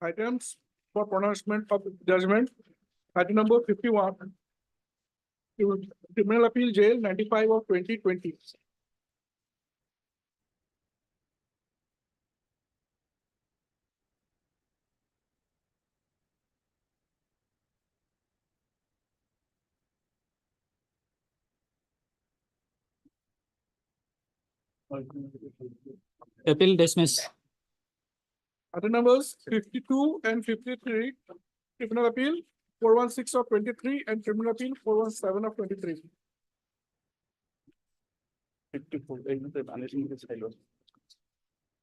Items for pronouncement of judgment. Item number 51. Criminal Appeal Jail 95 of 2020. Appeal dismissed. Item numbers 52 and 53. Criminal Appeal 416 of 23 and Criminal Appeal 417 of 23. 54.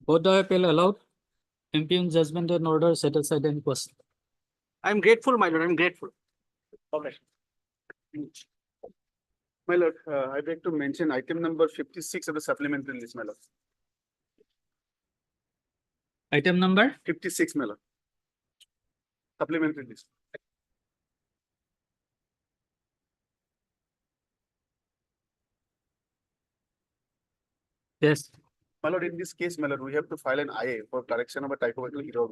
Both the appeal allowed. Impugn judgment and order set aside and question. I'm grateful, my lord. I'm grateful. Okay. My lord, I'd like to mention item number 56 of the supplementary list, my lord. Item number 56, my lord. Supplementary list. yes. My lord, in this case, my lord, we have to file an IA for correction of a typographical error.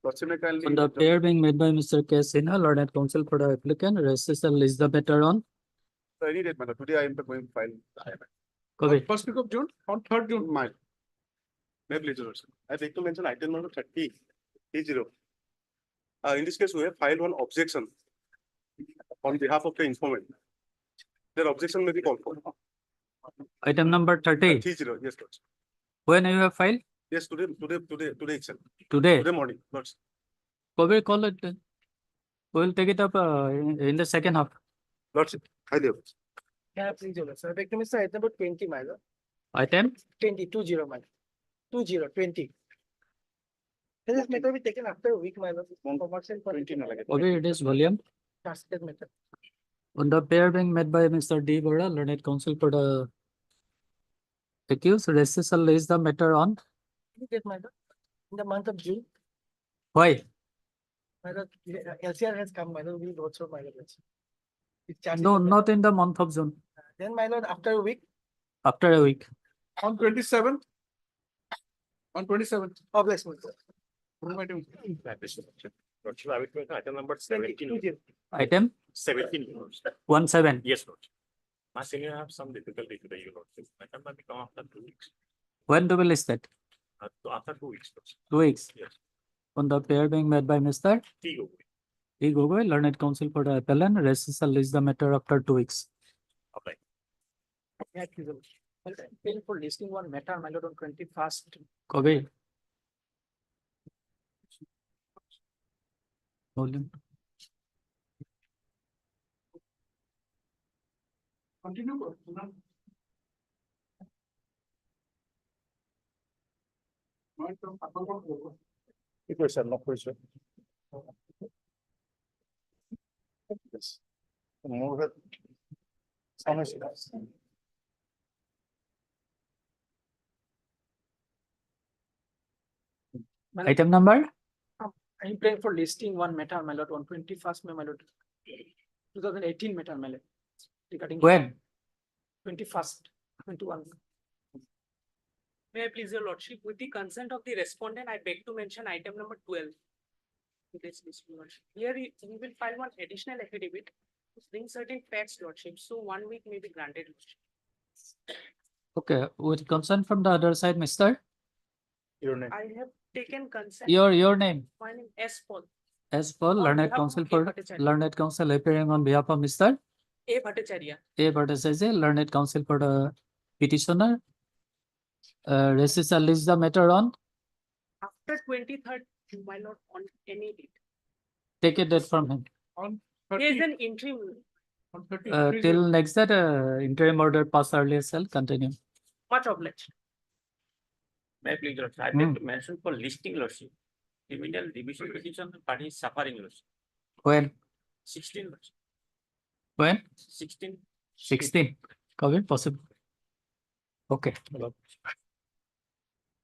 Lordship may kindly- On the prayer being made by Mr. K. Sinha, Lord and Counsel for the applicant, recessal is the better on. So any date, my lord. Today I am going to file the IA. Kobe. First week of June, on 3rd June. My. May I please, Your Lordship? I'd like to mention item number 30. In this case, we have filed one objection on behalf of the informant. Their objection may be called for. Item number 30. 30, yes, Lord. When you have filed? Yes, today itself. Today. Today morning, Lord. Kobe, call it. We'll take it up in the second half. Lordship, highly appreciate. Yeah, please, your lord. So I beg to Mr. Item number 20, my lord. Item 20, 20, my lord. 20, 20. This matter will be taken after a week, my lord. Commercial 20 na lage. Kobe, it is volume. transited matter. On the prayer being made by Mr. D. Bora, Learned Counsel for the accused, recessal is the matter on. Immediate, my lord. In the month of June, Why? my lord, LCR has come, my lord. We'll go through, my lord. It's charged No, in the not in the month of June. matter. Then, my lord, after a week, After a week. On 27th. On 27th. of next month. Lordship, I will make item number 20, 17. 20. Item 17. 17. Yes, Lord. My senior have some difficulty today, Your Lordship. I can maybe come after 2 weeks. When do we list that? After 2 weeks, Lordship. 2 weeks. Yes. On the prayer being made by Mr. Tigo. D. Gogoi, Learned Counsel for the appellant, recessal is the matter after 2 weeks. Okay. Yeah, please, your lord. Well, appeal for listing one matter, my lord, on 21st. Kobe. Volume. Continue. It was no question. Yes. Move it. My lord, Item number I'm playing for listing one matter, my lord, on 21st May, my lord. 2018 matter, my lord. Regarding when? 21st, 21. May I please your lordship, with the consent of the respondent, I beg to mention item number 12. in this list, your lordship. Here we will file one additional affidavit to bring certain facts, lordship, so 1 week may be granted, lordship. Okay, with consent from the other side, Mr. Your name. I have taken consent. Your name. My name S. Paul. As per On Learned behalf of Counsel A. for Bhattacharya. Learned Counsel appearing on behalf of Mr. A. Bhattacharya. A. Bhattacharya, Learned Counsel for the petitioner. Recessal is the matter on. After 23rd, my lord, on any date. Take a date from him. On He is 30. an interim. On 30. Till next that interim order pass earlier shall continue. Much obliged. May I please, Lordship, I'd like to mention for listing, Lordship, criminal division petition, the party is suffering, Lordship. When? 16, Lordship. When? 16. 16. COVID possible. Okay.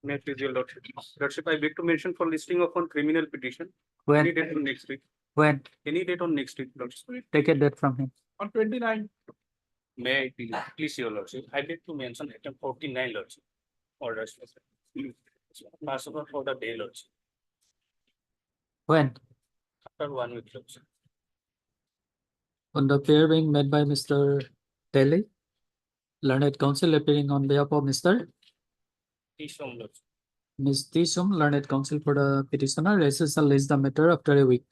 May I please, your lordship? Lordship, I beg to mention for listing of one criminal petition. When? Any date on next week. When? Any date on next week, lordship. Take a date from him. On 29. May I please, your Lordship, I'd like to mention item 49, Lordship. Orders. Possible for the day, Lordship. When? After 1 week, Lordship. On the pair being made by Mr. Delhi, learned counsel appearing on behalf of Mr. T-Som, Lordship. Ms. T. Sum, learned counsel for the petitioner, recessal is the matter after a week.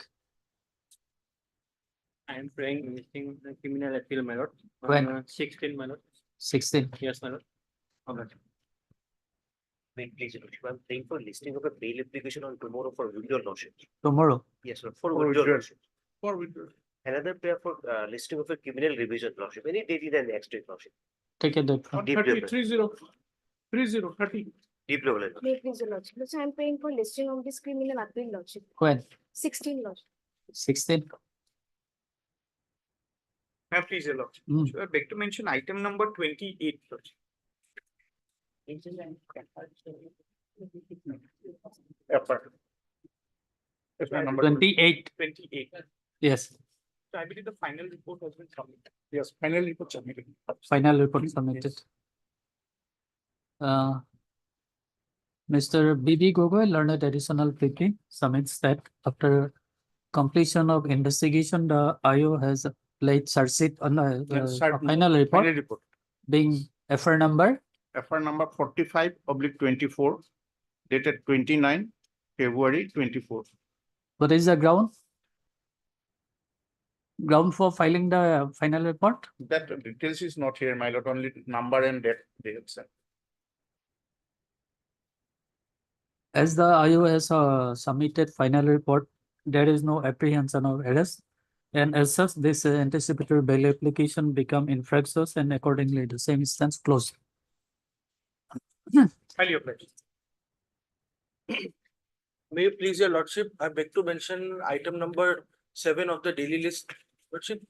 I am praying listing the criminal appeal, my lord. When? 16, my lord. 16. Yes, my lord. Okay. Wait, please, Your Lordship, I'm praying for listing of a bail application on tomorrow for withdrawal, Lordship. Tomorrow. Yes, sir, for For withdrawal, withdrawal. Lordship. For withdrawal. Another prayer for listing of a criminal revision, Lordship. Any date in the next week, Lordship. Take a date from. On Deep 30, level. 30. Deep level, Lordship. May please, your lordship. So I'm paying for listing of this criminal appeal, lordship. When? 16 lordship. 16. Ma'am, please, Your Lordship. Hmm. So I beg to mention item number 28, Lordship. Number 28. 28. Yes. So I believe the final report has been submitted. Yes, final report submitted. Final report submitted. Mr. B.B. Gogoi, learned additional PP, submits that after completion of investigation, the IO has laid charge sheet on the final report Final report, being FR number. FR number 45/24, dated 29 February 24. What is the ground? Ground for filing the final report? That details is not here, my lord, only number and date they have sent. As the IO has submitted final report, there is no apprehension of arrest. And as such, this anticipatory bail application become infractious and accordingly the same stands closed. File your pledge. May you please, Your Lordship, I beg to mention item number 7 of the daily list. Lordship,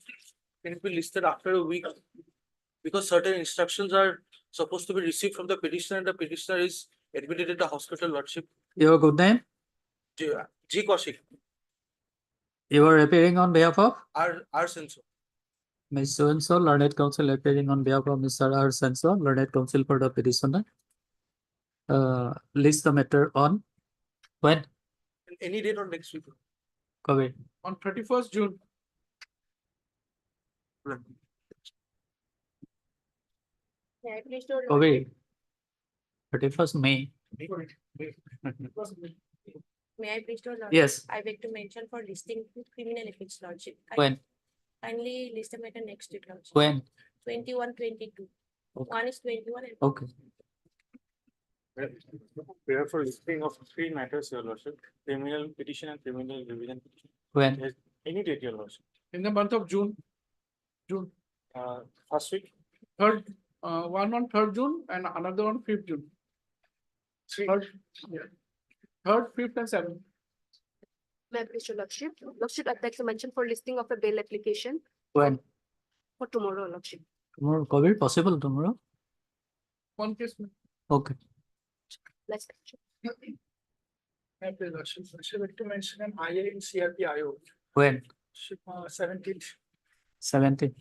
can it be listed after a week? Because certain instructions are supposed to be received from the petitioner and the petitioner is admitted at the hospital, Lordship. Your good name? G. Kaushik, You are appearing on behalf of R. Sensor. Ms. So-and-so, learned counsel appearing on behalf of Mr. R. Sensor, learned counsel for the petitioner. List the matter on when? Any date on next week. COVID. On 31st June. May I please, your COVID. lordship. 31st May. May I please, your lordship. Yes. I beg to mention for listing criminal appeals, lordship. When? Kindly list the matter next week, lordship. When? 21, 22. Okay. One is 21 and Okay. Prayer for listing of 3 matters, Your Lordship. Criminal petition and criminal revision petition. When? Yes, any date, Your Lordship. In the month of June. First week. Third, one on 3rd June and another on 5th June. Third, yeah. 3rd, 5th and 7th. may I please, your lordship. Lordship, I'd like to mention for listing of a bail application When? for tomorrow, lordship. Tomorrow, COVID possible tomorrow? One case. Okay. Let's. May I please, Lordship, I beg to mention an IA in CRP IO. When? 17th 17.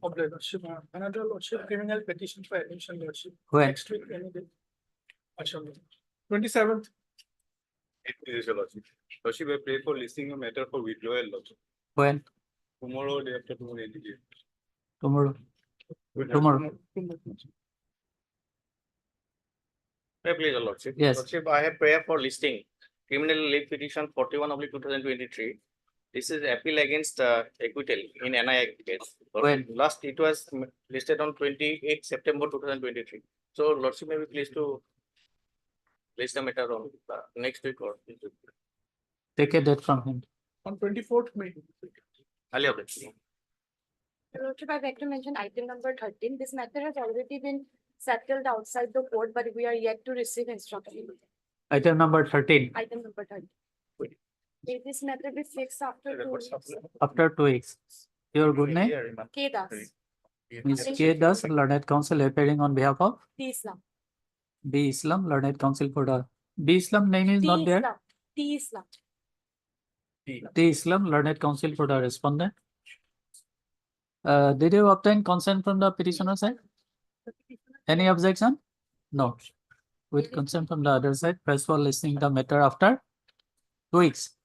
of the Lordship. Another Lordship, criminal petition for admission, Lordship. When? Next week, any day. Ashok. 27th. It is Your Lordship. Lordship, I pray for listing a matter for withdrawal, Lordship. When? Tomorrow, day after tomorrow, any day. Tomorrow. Tomorrow. May I please, Your Lordship. Yes. Lordship, I have prayer for listing criminal relief petition 41/2023. This is appeal against acquittal in NI case. When? Last, it was listed on 28 September 2023. So Lordship may be pleased to list the matter on next week or this week. Take a date from him. On 24th May. Earlier, please. Your lordship, I beg to mention item number 13. This matter has already been settled outside the court, but we are yet to receive instruction. Item number 13. Item number 13. May this matter be fixed after 2 weeks. After 2 weeks. Your good name? K Das, Ms. K. Das, learned counsel appearing on behalf of T Islam. B. Islam, learned counsel for the B. Islam name is T not there. Islam. T Islam. T. Islam, learned counsel for the respondent. Did you obtain consent from the petitioner side? Any objection? No. With consent from the other side, press for listening the matter after 2 weeks.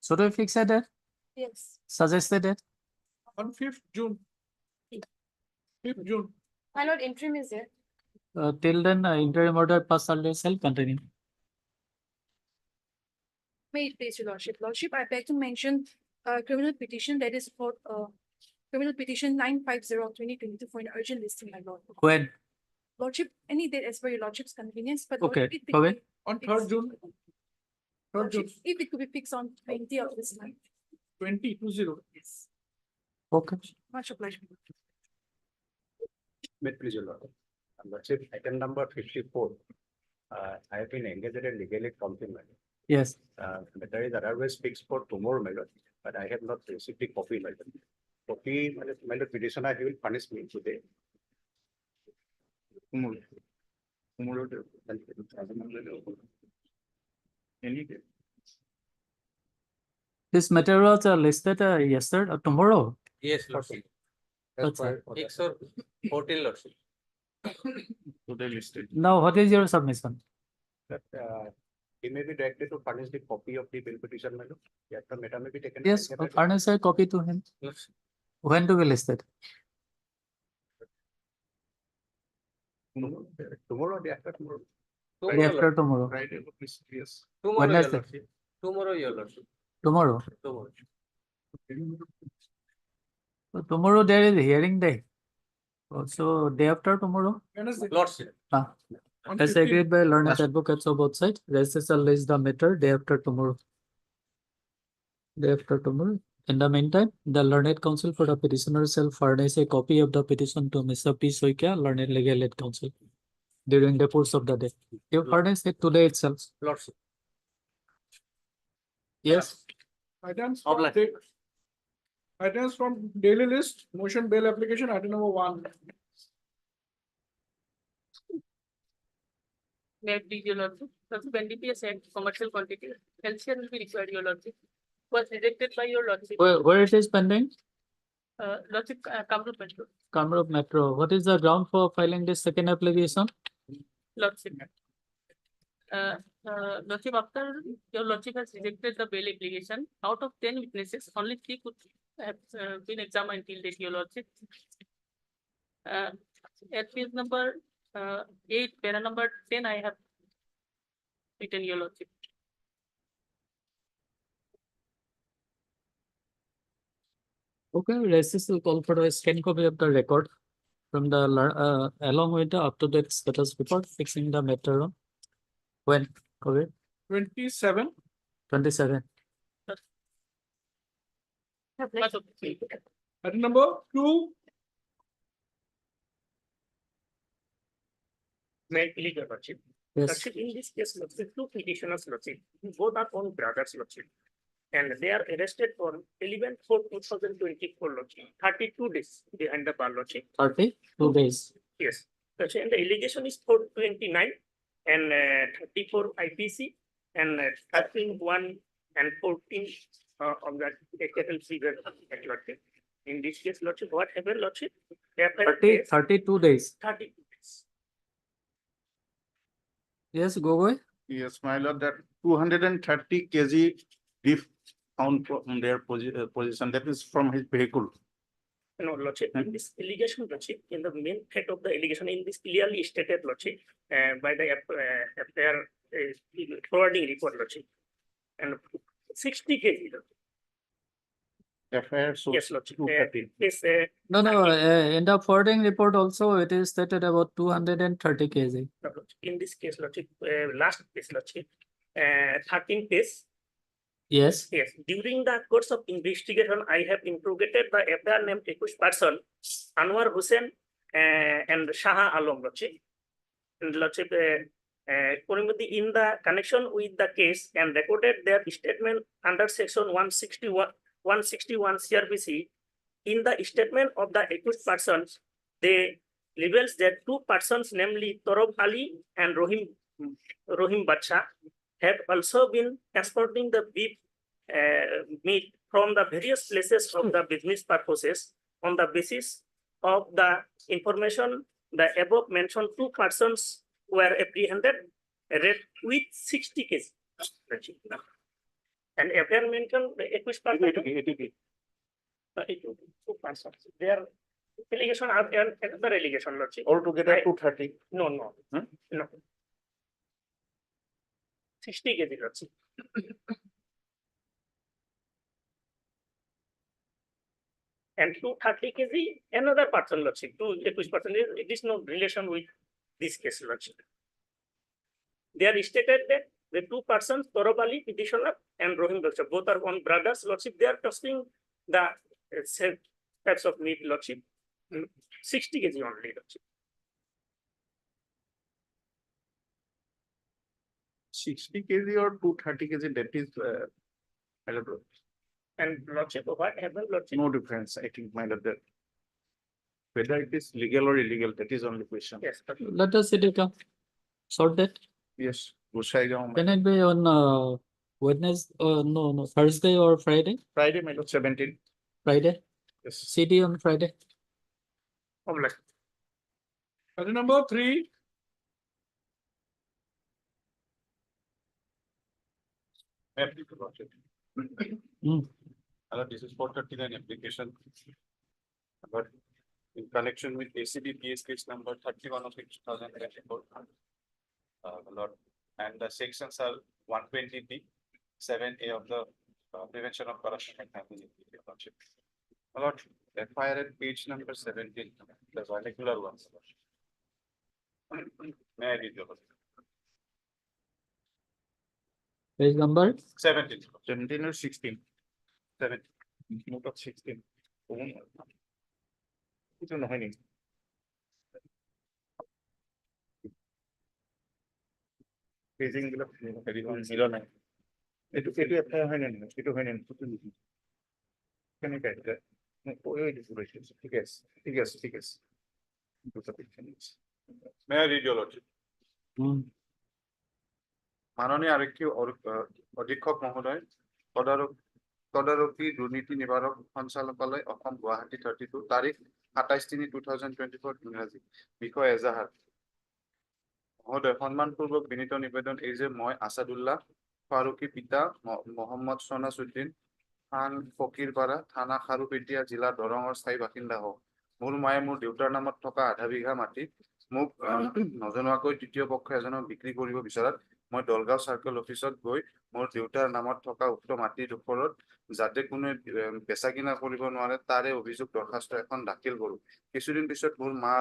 Should we fix a date? Yes. Suggested date? On 5th June. 5th June. My lord, interim is there. Till then, interim order pass earlier shall continue. May it please your lordship. Lordship, I beg to mention criminal petition that is for criminal petition 950/2022 for an urgent listing, my lord. When? Lordship, any date as per your lordship's convenience, but Okay, lordship, if it okay. could be On fixed- 3rd June. 3rd lordship, June, if it could be fixed on 20 of this month. 2020. Yes. Okay. Much obliged. May it please your lord. Lordship, item number 54. I have been engaged in a legally compliment. Yes. Matter is otherwise fixed for tomorrow, my lord, but I have not received the copy, my lord. Copy, my lord, petitioner, he will punish me today. Any day. This matter was listed yesterday, tomorrow. Yes, Lordship. That's right. 6 or 14, Lordship. Today listed. Now, what is your submission? That he may be directed to furnish the copy of the bill petition, my lord. Yet the matter may be taken. Yes, furnish a copy to him. Lordship. When to be listed? Tomorrow, or day after tomorrow. Day after tomorrow. Friday, yes. Tomorrow, your Wednesday. lordship. Tomorrow, your lordship. Tomorrow. Tomorrow. So tomorrow there is hearing day. Also, day after tomorrow. Wednesday. Lordship. Ah, On as 15th. agreed by learned advocates of both sides, registrar shall list the matter day after tomorrow. Day after tomorrow. In the meantime, the learned counsel for the petitioner shall furnish a copy of the petition to Mr. P. Soikia, learned legal aid counsel, during the course of the day. You furnish it today itself. Lordship. Yes. Items from Obliged. da- items from daily list, motion bail application, item number 1. May I please your lordship? Lordship, NDPS Act, commercial quantity, LCR will be required, your lordship. Was rejected by your lordship. Where it is pending? Lordship, Kamrup Metro, Kamrup Metro. What is the ground for filing this second application? lordship. Lordship, after your lordship has rejected the bail application, out of 10 witnesses, only 3 could have been examined till date, your lordship. At page number 8, para number 10, I have written, your lordship. Okay, registrar will call for a scan copy of the record from the along with the up-to-date status report fixing the matter on when? COVID 27. 27. Much obliged. Item number 2. May I please your lordship? Yes. Lordship, in this case, lordship, two petitioners, lordship, both are own brothers, lordship. And they are arrested on 11/4/2024, lordship, 32 days behind the bar, lordship. 32 days. Yes, lordship, and the allegation is 429 and 34 IPC and 13(1) and 14 of that capital figure, lordship. In this case, lordship, what happened, lordship? 32 days. 32 days. Yes, Gogoi. Yes, my lord, that 230 kg beef found from their position, that is from his vehicle. No, lordship, in this allegation, lordship, in the main head of the allegation, in this clearly stated, lordship, by the FIR forwarding report, lordship. And 60 kg, lordship. FIR shows Yes, lordship. 230. This, No, in the forwarding report also it is stated about 230 kg. in this case, lordship, last case, lordship, 13 days. Yes. Yes, during the course of investigation, I have interrogated the FIR named accused person, Anwar Hussain and Shah Alam, lordship. And lordship, in the connection with the case and recorded their statement under section 161 CRPC. In the statement of the accused persons, they reveals that 2 persons, namely Torab Ali and Rohim Bacha, have also been transporting the beef meat from the various places of the business purposes. On the basis of the information, the above mentioned 2 persons were apprehended with 60 kg. And FIR mentioned 21%. Two persons. Their allegation are another allegation, Lordship. Altogether I- 230. No, no, Hmm? no. 60 kg, Lordship. And 230 kg, another person, Lordship, 21%, it is no relation with this case, Lordship. They are stated that the two persons, Torab Ali, petitioner, and Rohim Lordship, both are one brothers, Lordship, they are testing the same types of meat, Lordship. 60 kg only, Lordship. 60 kg or 230 kg, that is, my lord, And Lordship, what happened, Lordship? no difference, I think, my lord, that whether it is legal or illegal, that is only question. Yes, but Let us sort that. Yes, Gosaigaon, Can it be on Wednesday? No, Thursday or Friday? Friday, my lord, 17. Friday. Yes. CD on Friday. Item number 3. Hmm. This is for 39 application. But in connection with ACB PS case number 31 of 2024. Lord, and the sections are 120B, 7A of the Prevention of Corruption and Family Lordship. Lord, FIR at page number 17, the vernacular ones. May I read your lord? Page number 17. 17 or 16? 17. Note of 16. Ito na hini. Paging gila heavy one 09. Ito FIR হয় না ito হয় না কেনে কাইতে ওই description ঠিক আছে May I read your lordship? মাননীয় আরক্ষী অধীক্ষক মহোদয়, তদারকি দুর্নীতি নিবারক সঞ্চালকালয় অসম গুৱাহাটী 32 তাৰিখ 27/3/2024 ইংৰাজী বিষয় এজাহাৰ মহোদয় সন্মানপূৰ্বক বিনীত নিবেদন এই যে মই আসাদুল্লাহ ফাৰুকী পিতা মোহাম্মদ সোনাসুদ্দিন খান ফকিৰপাৰা থানা খাৰুপেটীয়া জিলা দৰঙৰ স্থায়ী বাসিন্দা হওঁ মোৰ মায়ে মোৰ দেউতাৰ নামত থকা আধা বিঘা মাটি মোক নজনোৱাকৈ তৃতীয় পক্ষ এজনক বিক্ৰী কৰিব বিচৰাত মই দলগাঁও চাৰ্কেল অফিচত গৈ মোৰ দেউতাৰ নামত থকা উক্ত মাটিৰ ওপৰত যাতে কোনো বেচা কিনা কৰিব নোৱাৰে তাৰে অভিযোগ দৰখাস্ত এখন দাখিল কৰো কিছুদিন পিছত মোৰ মা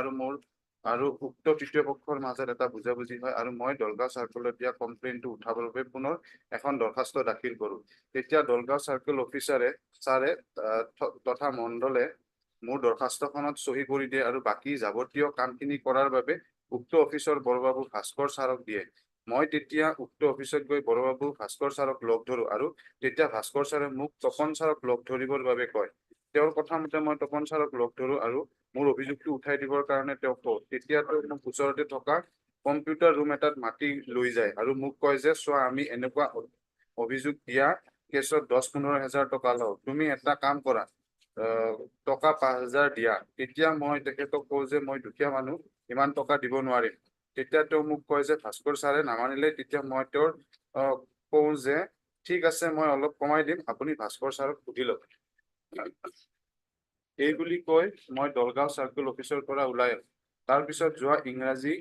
আৰু উক্ত তৃতীয় পক্ষৰ মাজত এটা বুজাবুজি হয় আৰু মই দলগাঁও চাৰ্কেলত দিয়া কমপ্লেইনটো উঠাবৰ বাবে পুনৰ এখন দৰখাস্ত দাখিল কৰো তেতিয়া দলগাঁও চাৰ্কেল অফিচাৰে তথা মণ্ডলে মোৰ দৰখাস্তখনত সহি কৰি দিয়ে আৰু বাকি যাৱতীয় কামখিনি কৰাৰ বাবে উক্ত অফিচৰ বৰবাবু ভাস্কৰ ছাৰক দিয়ে মই তেতিয়া উক্ত অফিচত গৈ বৰবাবু ভাস্কৰ ছাৰক লগ ধৰো আৰু তেতিয়া ভাস্কৰ ছাৰে মোক তপন ছাৰক লগ ধৰিবৰ বাবে কয় তেওঁৰ কথা মতে মই তপন ছাৰক লগ ধৰো আৰু মোৰ অভিযোগটো উঠাই দিবৰ কাৰণে তেওঁক কওঁ তেতিয়া তেওঁ মোক ওচৰতে থকা কম্পিউটাৰ ৰুম এটাত মাতি লৈ যায় আৰু মোক কয় যে চোৱা আমি এনেকুৱা অভিযোগ দিয়া কেছত 10-15 হাজাৰ টকা লওঁ তুমি এটা কাম কৰা টকা 5,000 দিয়া তেতিয়া মই তেখেতক কওঁ যে মই দুখীয়া মানুহ ইমান টকা দিব নোৱাৰিম তেতিয়া তেওঁ মোক কয় যে ভাস্কৰ ছাৰে নামানিলে তেতিয়া মই তেওঁৰ কওঁ যে ঠিক আছে মই অলপ কমাই দিম আপুনি ভাস্কৰ ছাৰক সুধি লওক এই বুলি কৈ মই দলগাঁও চাৰ্কেল অফিচৰ পৰা ওলাই তাৰ পিছত যোৱা ইংৰাজী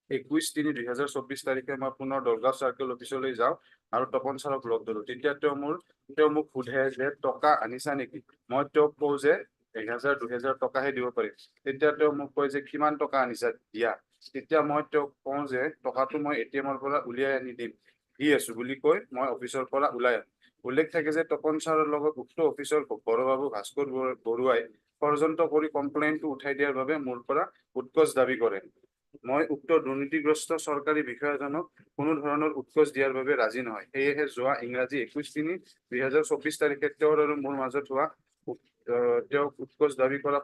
21/3/2024 তাৰিখে মই পুনৰ দলগাঁও চাৰ্কেল অফিচলৈ যাওঁ আৰু তপন ছাৰক লগ ধৰো তেতিয়া তেওঁ মোক সোধে যে টকা আনিছা নেকি মই তেওঁক কওঁ যে 1,000-2,000 টকাহে দিব পাৰিম তেতিয়া তেওঁ মোক কয় যে কিমান টকা আনিছা দিয়া তেতিয়া মই তেওঁক কওঁ যে টকাটো মই এটিএমৰ পৰা উলিয়াই আনি দিম দি আছো বুলি কৈ মই অফিচৰ পৰা ওলাই উল্লেখ থাকে যে তপন ছাৰৰ লগত উক্ত অফিচৰ বৰবাবু ভাস্কৰ বৰুৱাই ষড়যন্ত্ৰ কৰি কমপ্লেইনটো উঠাই দিয়াৰ বাবে মোৰ পৰা উৎকোচ দাবী কৰে মই উক্ত দুৰ্নীতিগ্ৰস্ত চৰকাৰী বিষয়াজনক কোনো ধৰণৰ উৎকোচ দিয়াৰ বাবে ৰাজি নহয় সেয়েহে যোৱা ইংৰাজী 21/3/2024 তাৰিখে তেওঁৰ আৰু মোৰ মাজত হোৱা তেওঁক উৎকোচ দাবী কৰা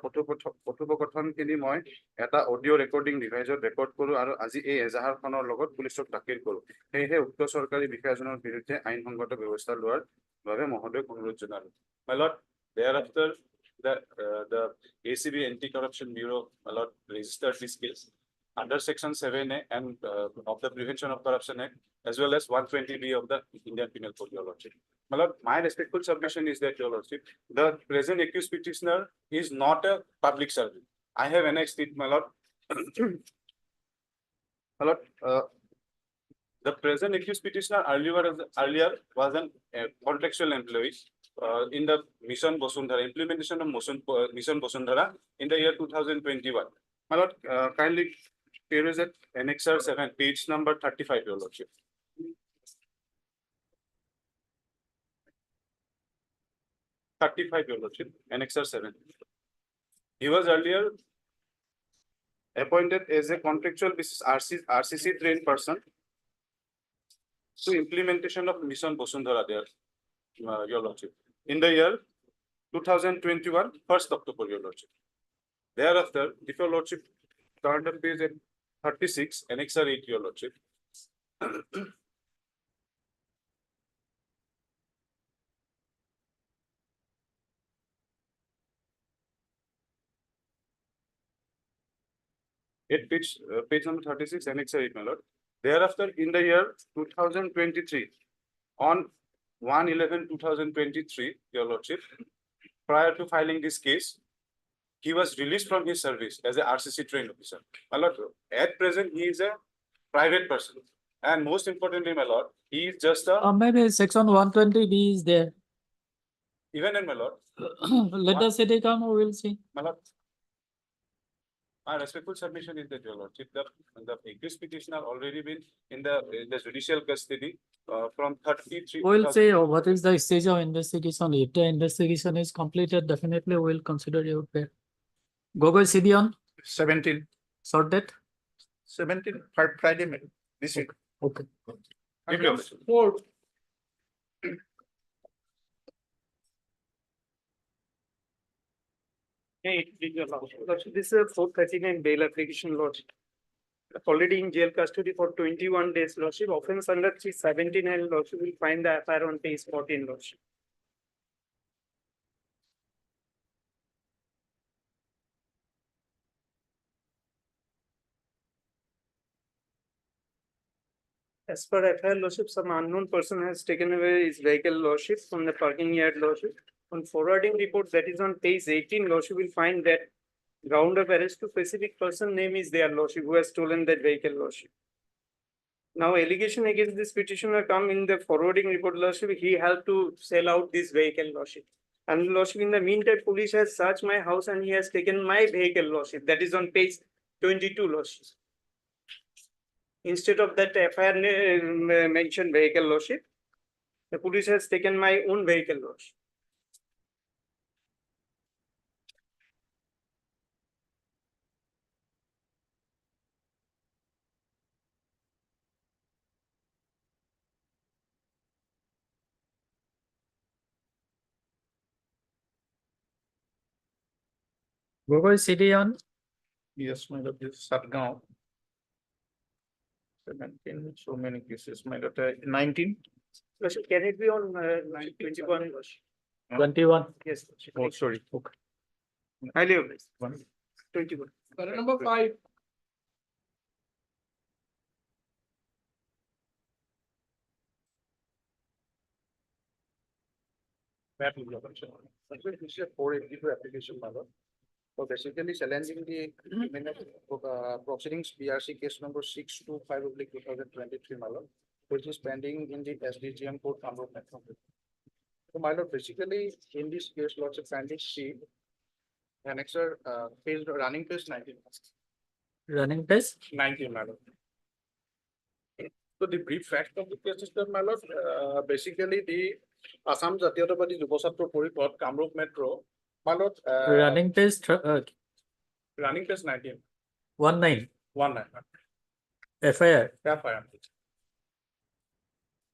কথোপকথনখিনি মই এটা অডিঅ' ৰেকৰ্ডিং ডিভাইচত ৰেকৰ্ড কৰো আৰু আজি এই এজাহাৰখনৰ লগত পুলিচক দাখিল কৰো সেয়েহে উক্ত চৰকাৰী বিষয়াজনৰ বিৰুদ্ধে আইনসংগত ব্যৱস্থা লোৱাৰ বাবে মহোদয়ক অনুৰোধ জনালো My lord, thereafter the ACB Anti-Corruption Bureau registered this case under section 7A and of the Prevention of Corruption Act, as well as 120B of the Indian Penal Code, Your Lordship. My lord, my respectful submission is that, Your Lordship, the present accused petitioner is not a public servant. I have annexed it, my lord. My lord, the present accused petitioner earlier was an contractual employee in the Mission Bosundhara, implementation of Mission Bosundhara in the year 2021. My lord, kindly peruse at Annexure 7, page number 35, Your Lordship. Your Lordship, Annexure 7. He was earlier appointed as a contractual basis RCC trained person to implementation of Mission Bosundhara there, Your Lordship, in the year 2021, 1st October, Your Lordship. Thereafter, if Your Lordship turn to page 36, Annexure 8, Your Lordship. Page number 36, Annexure 8, my lord. Thereafter, in the year 2023, on 1/11/2023, Your Lordship, prior to filing this case, he was released from his service as a RCC trained officer. My lord, at present, he is a private person. And most importantly, my lord, he is just a, Maybe section 120B is there. even in my lord, Let the city come, we will see. my lord. My respectful submission is that, Your Lordship, the accused petitioner already been in the judicial custody from 33. We'll see what is the stage of investigation. If the investigation is completed, definitely we'll consider your bail. Gogoi Sidion, 17, short date. 17, Friday, this week. Okay. Item 4. Lordship, this is a 439 bail application, Lordship. Already in jail custody for 21 days, Lordship. Offense under 379, Lordship, will find the FIR on page 14, Lordship. As per FIR, Lordship, some unknown person has taken away his vehicle, Lordship, from the parking yard, Lordship. On forwarding report that is on page 18, Lordship, will find that ground of arrest to specific person name is there, Lordship, who has stolen that vehicle, Lordship. Now, allegation against this petitioner come in the forwarding report, Lordship. He helped to sell out this vehicle, Lordship. And Lordship, in the meantime, police has searched my house and he has taken my vehicle, Lordship. That is on page 22, Lordship. Instead of that FIR mentioned vehicle, Lordship, the police has taken my own vehicle, Lordship. Gogoi Sidion, Yes, my lord, this is Satgaon. 17, so many cases, my lord, 19. Lordship, can it be on 21, Lordship? 21. Yes, Lordship. Oh, sorry, okay. Highly obliged. 1. 21. Item number 5. This is a 482 application, my lord. So basically challenging the proceedings BRC case number 625/2023, my lord, which is pending in the SDGM court, Kamrup Metro. So my lord, basically in this case, lots of pending C, annexure page running page 19. Running test. 19, my lord. So the brief fact of the case is that, my lord, basically the Assam Jatiyatawadi Yuva Chhatra Parishad, Kamrup Metro, my lord. Running test. Running test 19. 19. 19. FIR. FIR.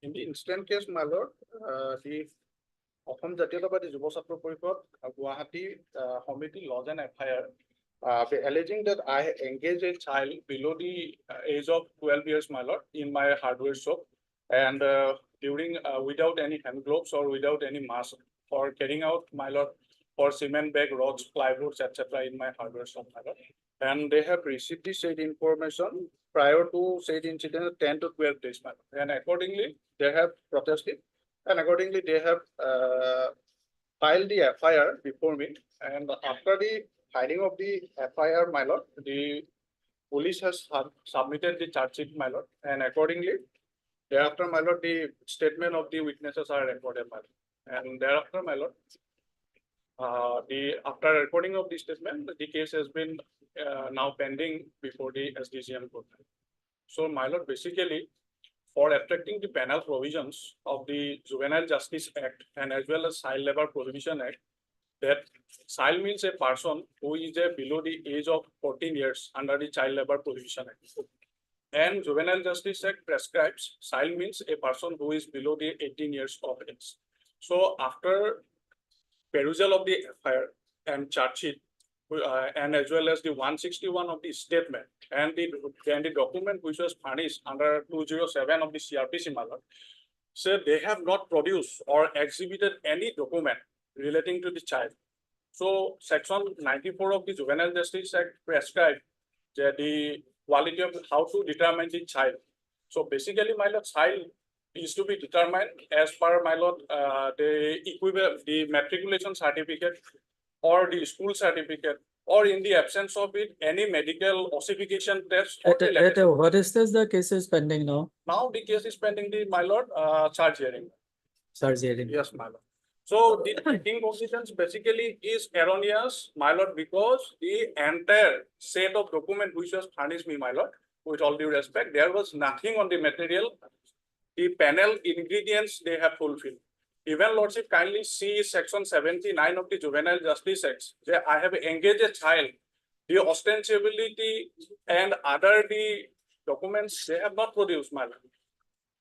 In the instant case, my lord, the Assam Jatiyatawadi Yuva Chhatra Parishad, Guwahati Committee lodged an FIR, alleging that I engaged a child below the age of 12 years, my lord, in my hardware shop, and during without any hand gloves or without any mask, for carrying out, my lord, for cement bag, rods, plywoods, etc. in my hardware shop, my lord. And they have received the said information prior to said incident 10 to 12 days, my lord. And accordingly, they have protested and accordingly they have filed the FIR before me. And after the filing of the FIR, my lord, the police has submitted the charge sheet, my lord, and accordingly, thereafter, my lord, the statement of the witnesses are recorded, my lord. And thereafter, my lord, after recording of the statement, the case has been now pending before the SDGM court. So, my lord, basically, for attracting the penal provisions of the Juvenile Justice Act and as well as Child Labor Prohibition Act, that child means a person who is below the age of 14 years under the Child Labor Prohibition Act. And Juvenile Justice Act prescribes child means a person who is below the 18 years of age. So after perusal of the FIR and charge sheet, and as well as the 161 of the statement and the document which was furnished under 207 of the CRPC, my lord, so they have not produced or exhibited any document relating to the child. So section 94 of the Juvenile Justice Act prescribed that the quality of how to determine the child. So basically, my lord, child is to be determined as per, my lord, the equivalent, the matriculation certificate or the school certificate, or in the absence of it, any medical ossification test. Or the What is this? The case is pending now. now the case is pending, the, my lord, charge hearing. Charge hearing. Yes, my lord. So the taking cognizance basically is erroneous, my lord, because the entire set of document which was furnished me, my lord, with all due respect, there was nothing on the material. The panel ingredients they have fulfilled. Even lordship, kindly see section 79 of the Juvenile Justice Act. Where I have engaged a child. The ostensibility and other the documents they have not produced, my lord.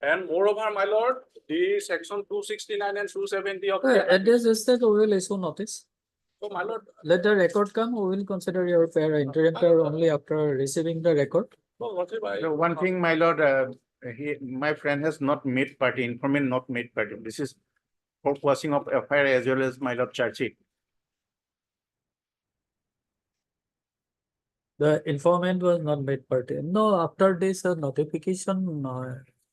And moreover, my lord, the section 269 and 270 of At this stage, we will issue notice. so, my lord, Let the record come. We will consider your fair interim fair only after receiving the record. so lordship, The one thing, my lord, my friend has not made party, informant not made party. This is for quashing of FIR as well as my lord charge sheet. The informant was not made party. No, after this notification,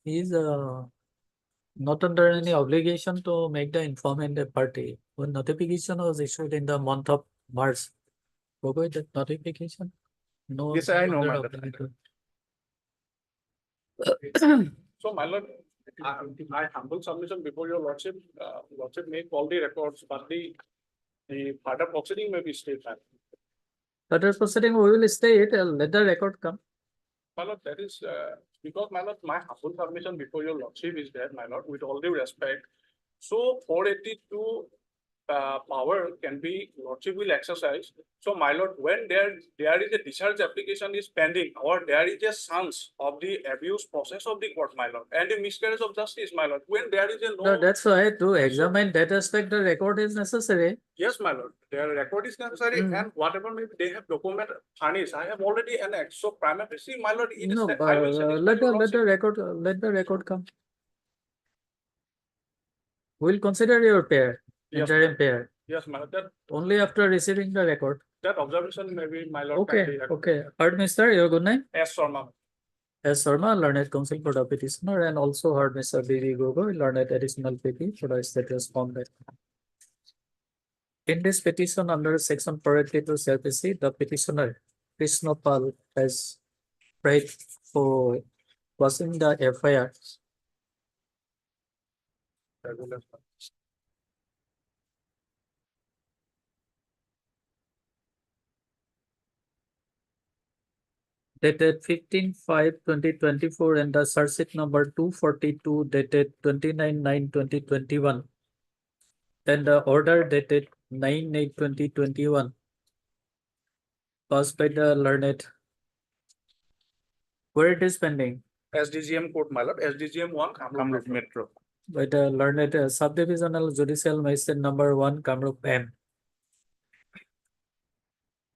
he is not under any obligation to make the informant a party. When notification was issued in the month of March, forgot that notification. No. Yes, I know, longer my lord. obligation. so my lord, I humble submission before your lordship, lordship may call the records, but the further proceeding may be stayed back. Further proceeding, we will stay it. Let the record come. My lord, that is because, my lord, my humble submission before your lordship is there, my lord, with all due respect. So 482 power can be lordship will exercise. So, my lord, when there is a discharge application is pending, or there is a chance of the abuse process of the court, my lord, and the miscarriage of justice, my lord, when there is a No, that's why to examine that aspect, the record is necessary. Yes, my lord, their record is necessary, Mhm. and whatever maybe they have document furnished, I have already annexed. So prima facie, my lord, it is No, that I will satisfy your lordship. let the record come. We'll consider your pair, Yes, interim pair, Yes, my lord, that only after receiving the record. that observation may be, my lord. Okay, kindly accept. okay. Heard, Mr. Your good name? Yes, Sharma. S. Sharma, learned counsel for the petitioner, and also heard Mr. B.V. Gogoi, learned additional PP for the state respondent. In this petition under section 482 CRPC, the petitioner Krishna Pal has prayed for passing the FIR. Dated 15/5/2024 and the charge sheet number 242 dated 29/9/2021 and the order dated 9/8/2021 passed by the learned. Where it is pending? SDGM court, my lord, SDGM 1, Kamrup Metro. By the learned subdivisional judicial magistrate number 1 Kamrup M.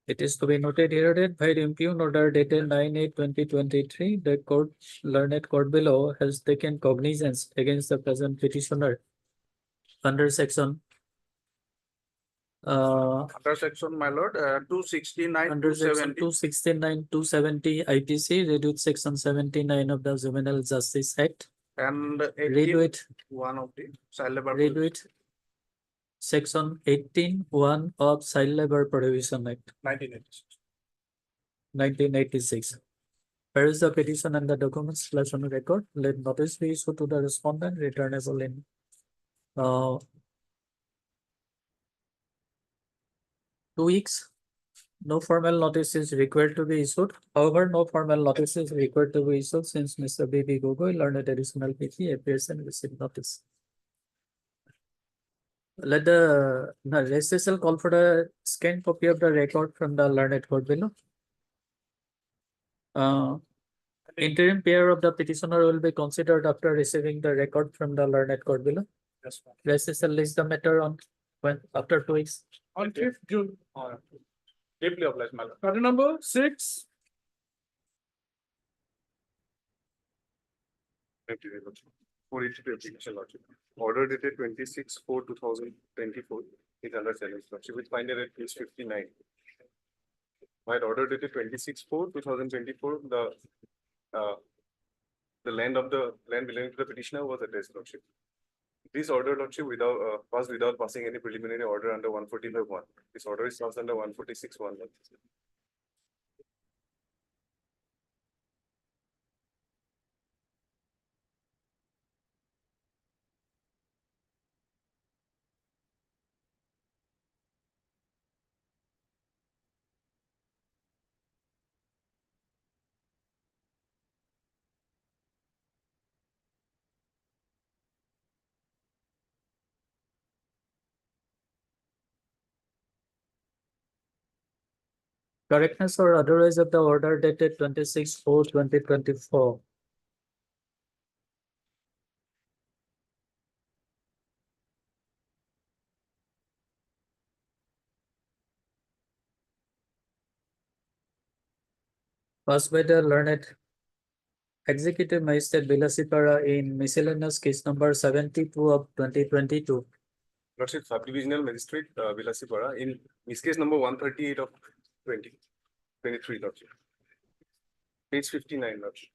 It is to be noted here that by the impugn order dated 9/8/2023, the court, learned court below has taken cognizance against the present petitioner under section Under section, my lord, 269, under section 270. 269, 270 IPC, read with section 79 of the Juvenile Justice Act. And Read 18, with, one of the child labor. read provision. with section 18(1) of Child Labor Prohibition Act, 1986. 1986. Where is the petition and the documents placed on record? Let notice be issued to the respondent returnable in uh 2 weeks. No formal notice is required to be issued. However, no formal notice is required to be issued since Mr. B.B. Gogoi learned additional PT appears and received notice. Let the registration call for the scanned copy of the record from the learned court below. Interim pair of the petitioner will be considered after receiving the record from the learned court below. That's fine. Registration list the matter on when after 2 weeks. On 5th June, Deeply obliged, my lord. order number 6. Thank you very much. 482 application lordship. Order dated 26/4/2024 is under challenge lordship, which find it at page 59. My order dated 26/4/2024, the land belonging to the petitioner was addressed lordship. This order lordship passed without passing any preliminary order under 145(1). This order is passed under 146(1). Correctness or otherwise of the order dated 26/4/2024. Passed by the learned Executive Magistrate Bilasipara in miscellaneous case number 72 of 2022. Lordship, Subdivisional Magistrate Bilasipara in this case number 138 of 2023 lordship. Page 59 lordship.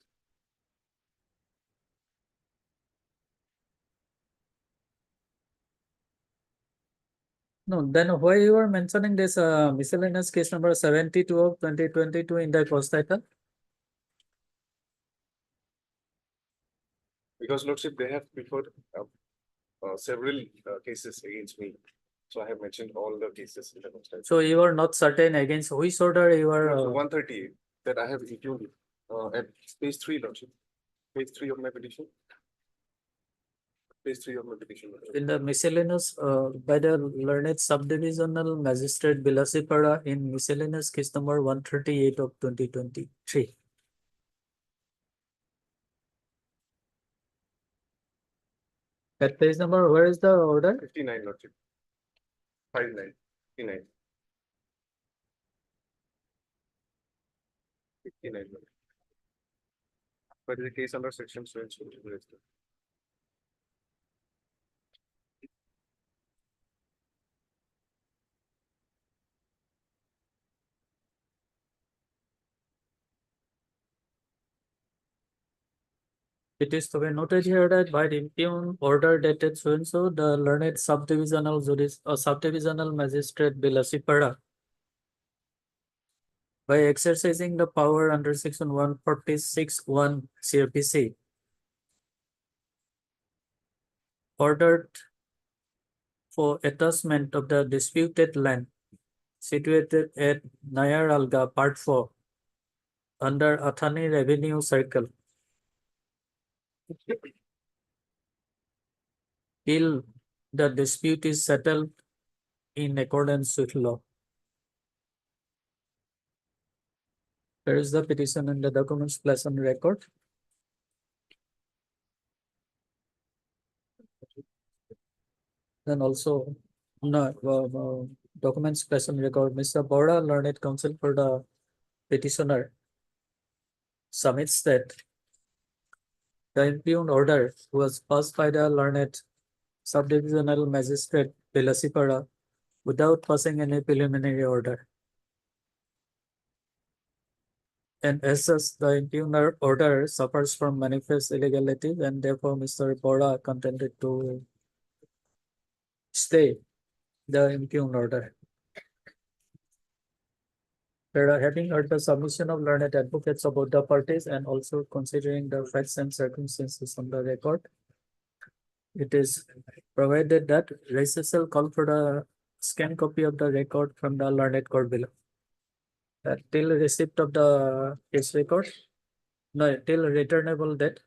No, then why you are mentioning this miscellaneous case number 72 of 2022 in the cost title? Because lordship, they have preferred several cases against me. So I have mentioned all the cases in the constitution. So you are not certain against which order you are 138 that I have included at page 3 lordship. Page 3 of my petition. Page 3 of my petition. lordship. in the miscellaneous by the learned subdivisional magistrate Bilasipara in miscellaneous case number 138 of 2023. That page number, where is the order? 59 lordship. 59. 59. 59 lordship. But the case under section 7. It is to be noted here that by the impugn order dated so and so, the learned subdivisional magistrate Bilasipara, by exercising the power under section 146(1) CRPC, ordered for attachment of the disputed land situated at Nayar Alga, Part 4, under Athani Revenue Circle, till the dispute is settled in accordance with law. There is the petition and the documents placed on record. Then also, documents placed on record. Mr. Bora, learned counsel for the petitioner, submits that the impugned order was passed by the learned subdivisional magistrate Bilasipara without passing any preliminary order. And as such, the impugner order suffers from manifest illegality, and therefore Mr. Bora contended to stay the impugned order. Having heard the submission of learned advocates about the parties and also considering the facts and circumstances on the record, it is provided that recessal call for the scanned copy of the record from the learned court below. Till receipt of the case record, no, till returnable date,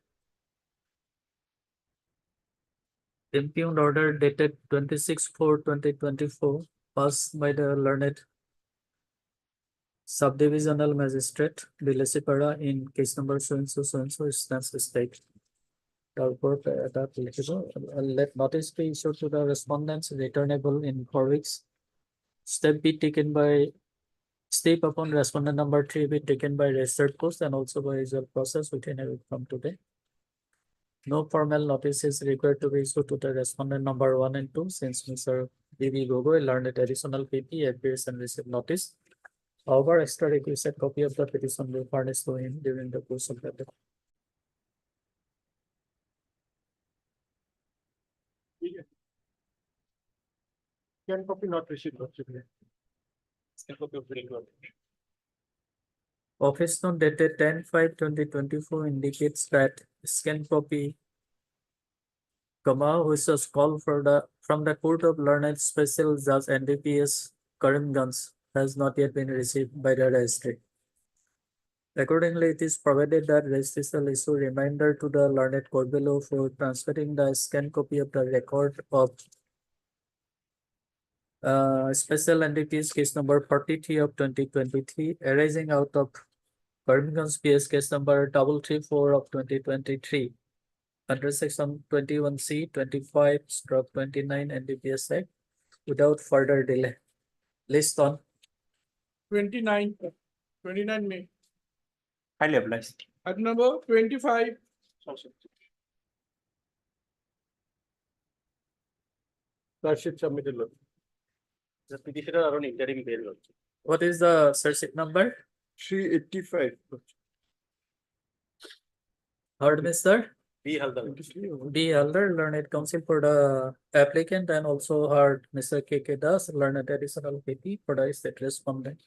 impugned order dated 26/4/2024 passed by the learned subdivisional magistrate Bilasipara in case number so and so stands state. Therefore, let notice be issued to the respondents returnable in 4 weeks. Step upon respondent number 3 be taken by registered post and also by usual process within a week from today. No formal notice is required to be issued to the respondent number 1 and 2 since Mr. B.B. Gogoi learned additional PP appears and received notice. However, extra requisite copy of the petition will furnish to him during the course of the day. Can copy not received, Lordship. Office note dated 10/5/2024 indicates that scanned copy, which was called from the Court of Learned Special Judge NDPS Karimganj has not yet been received by the registry. Accordingly, it is provided that registry shall issue reminder to the learned court below for transferring the scanned copy of the record of special NDPS case number 43 of 2023 arising out of Karimganj PS case number 334 of 2023 under section 21C 25/29 NDPS Act without further delay. List on 29 May. Highly obliged. Item number 25. Lordship submitted. Lord. The petitioner are on interim bail also. what is the search number? 385. Heard, Mr. B. Haldar. B. Elder, learned counsel for the applicant, and also heard Mr. K.K. Das, learned additional PP for the state respondent.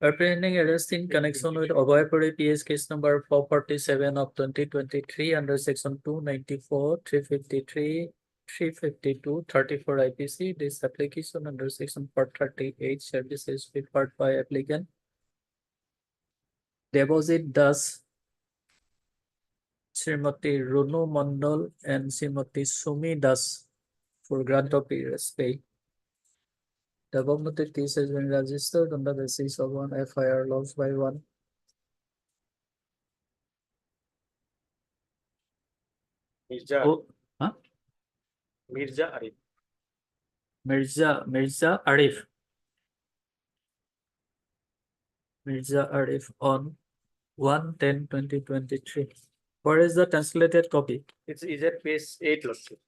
Apprehending arrest in connection with Obhaypuri PS case number 447 of 2023 under section 294, 353, 352, 34 IPC. This application under section 438 services preferred by applicant Deposit Das, Srimati Runu Mandal and Srimati Sumi Das for grant of arrears pay. The above noted case has been registered on the basis of one FIR lodged by one Mirza. Oh, huh? Mirza Arif. Mirza Arif. Mirza Arif on 1/10/2023. Where is the translated copy? It's is at page 8, Lordship.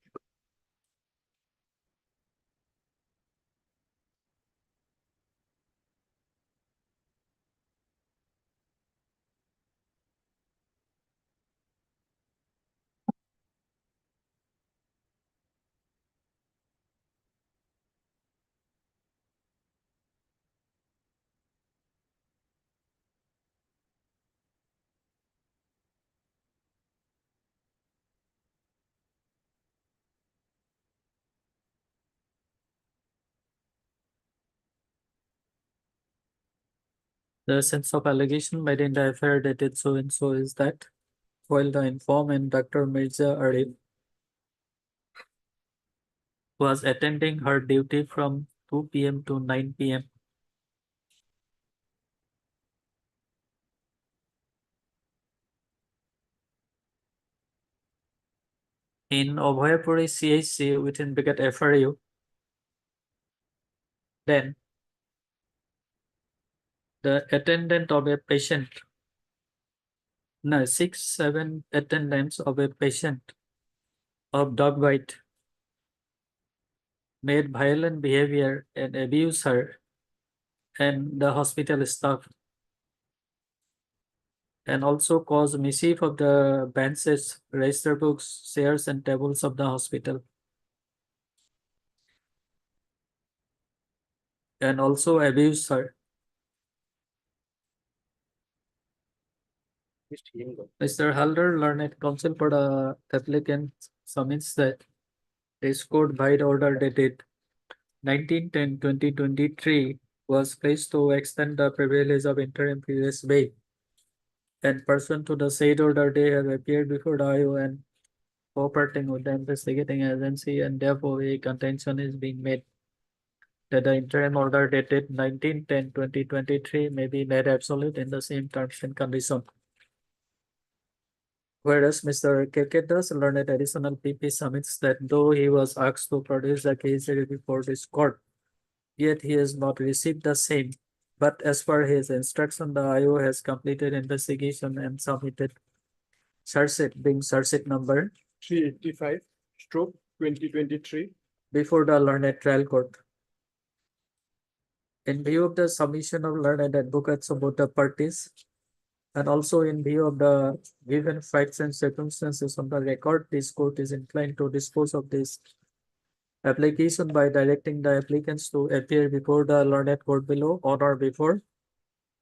The sense of allegation made in the FIR dated so and so is that while the informant Dr. Mirza Arif was attending her duty from 2 p.m. to 9 p.m. in Obhaypuri CHC within bracket FRU, then the attendant of a patient, 6-7 attendants of a patient of dog bite made violent behavior and abused her and the hospital staff, and also caused mischief of the benches, register books, chairs, and tables of the hospital. And also abused her. Mr. Halder, learned counsel for the applicant, submits that his court by order dated 19/10/2023 was placed to extend the privilege of interim previous bail. And pursuant to the said order, they have appeared before the IO and cooperating with the investigating agency, and therefore a contention is being made that the interim order dated 19/10/2023 may be made absolute in the same terms and conditions. Whereas Mr. Keketas learned additional PP submits that though he was asked to produce the case before this court, yet he has not received the same. But as per his instruction, the IO has completed investigation and submitted charge sheet, being charge sheet number 385/2023. before the learned trial court. In view of the submission of learned advocates of both the parties, and also in view of the given facts and circumstances on the record, this court is inclined to dispose of this application by directing the applicants to appear before the learned court below on or before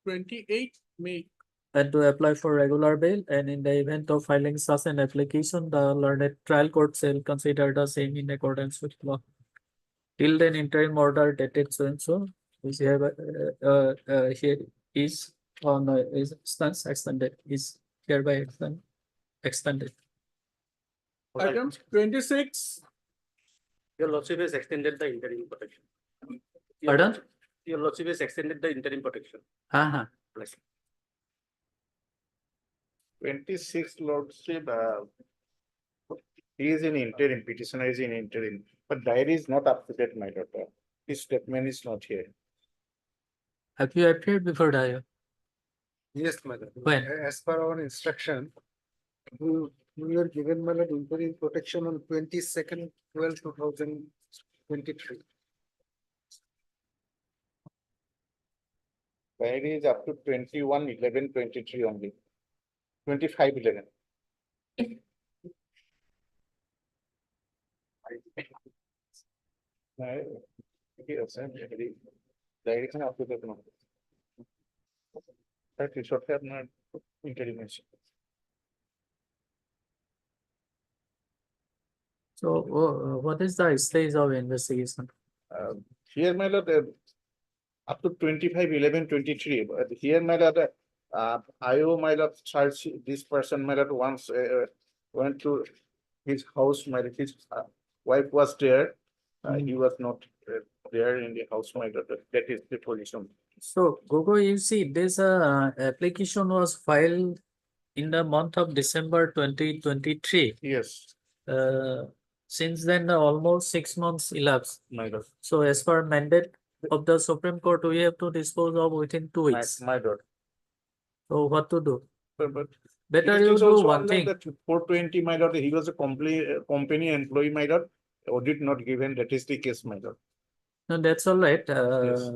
28 May. and to apply for regular bail, and in the event of filing such an application, the learned trial court shall consider the same in accordance with law. Till then, interim order dated so and so is here is on is stands extended, is hereby extended. Item 26. Your lordship has extended the interim protection. Pardon? Your lordship has extended the interim protection. Bless you. 26 lordship, he is in interim, petitioner is in interim, but diary is not up to date, my daughter. His statement is not here. Have you appeared before the Yes, madam. When? As per our instruction, we were given madam interim protection on 22/12/2023. Diary is up to 21/11/23 only. 25/11. Diary can up to that now. That is what have not intelligence. So what is the stage of investigation? Here, my lord, up to 25/11/23, but here, my lord, IO, my lord, charge this person, my lord, once went to his house, my lord, his wife was there. He was not there in the house, my lord. That is the position. So Gogo, you see, this application was filed in the month of December 2023. Yes, Since then, almost 6 months elapsed. my lord. So as per mandate of the Supreme Court, we have to dispose of within 2 weeks. My lord. So what to do? But Better it you is do also one under thing. that 420, my lord, he was a company employee, my lord. Audit not given, that is the case, my lord. No, that's all right. Yes.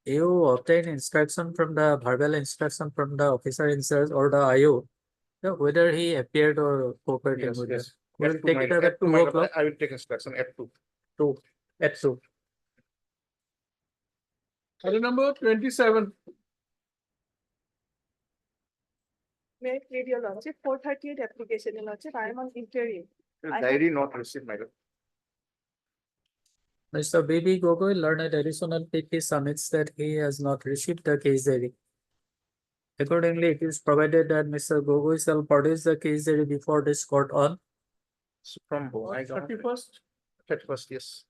You obtain instruction from the verbal instruction from the officer in charge or the IO, whether he appeared or cooperating Yes, with yes. us. We'll F2, take my it lord. up at F2, 2 my lord. o'clock. I will take instruction F2. At 2. Item number 27. May I plead your lordship, 438 application, your lordship, I am on interim. I have- Diary not received, my lord. Mr. B.B. Gogoi learned additional PP submits that he has not received the case diary. Accordingly, it is provided that Mr. Gogoi shall produce the case diary before this court on From I got 31st. 31st, yes.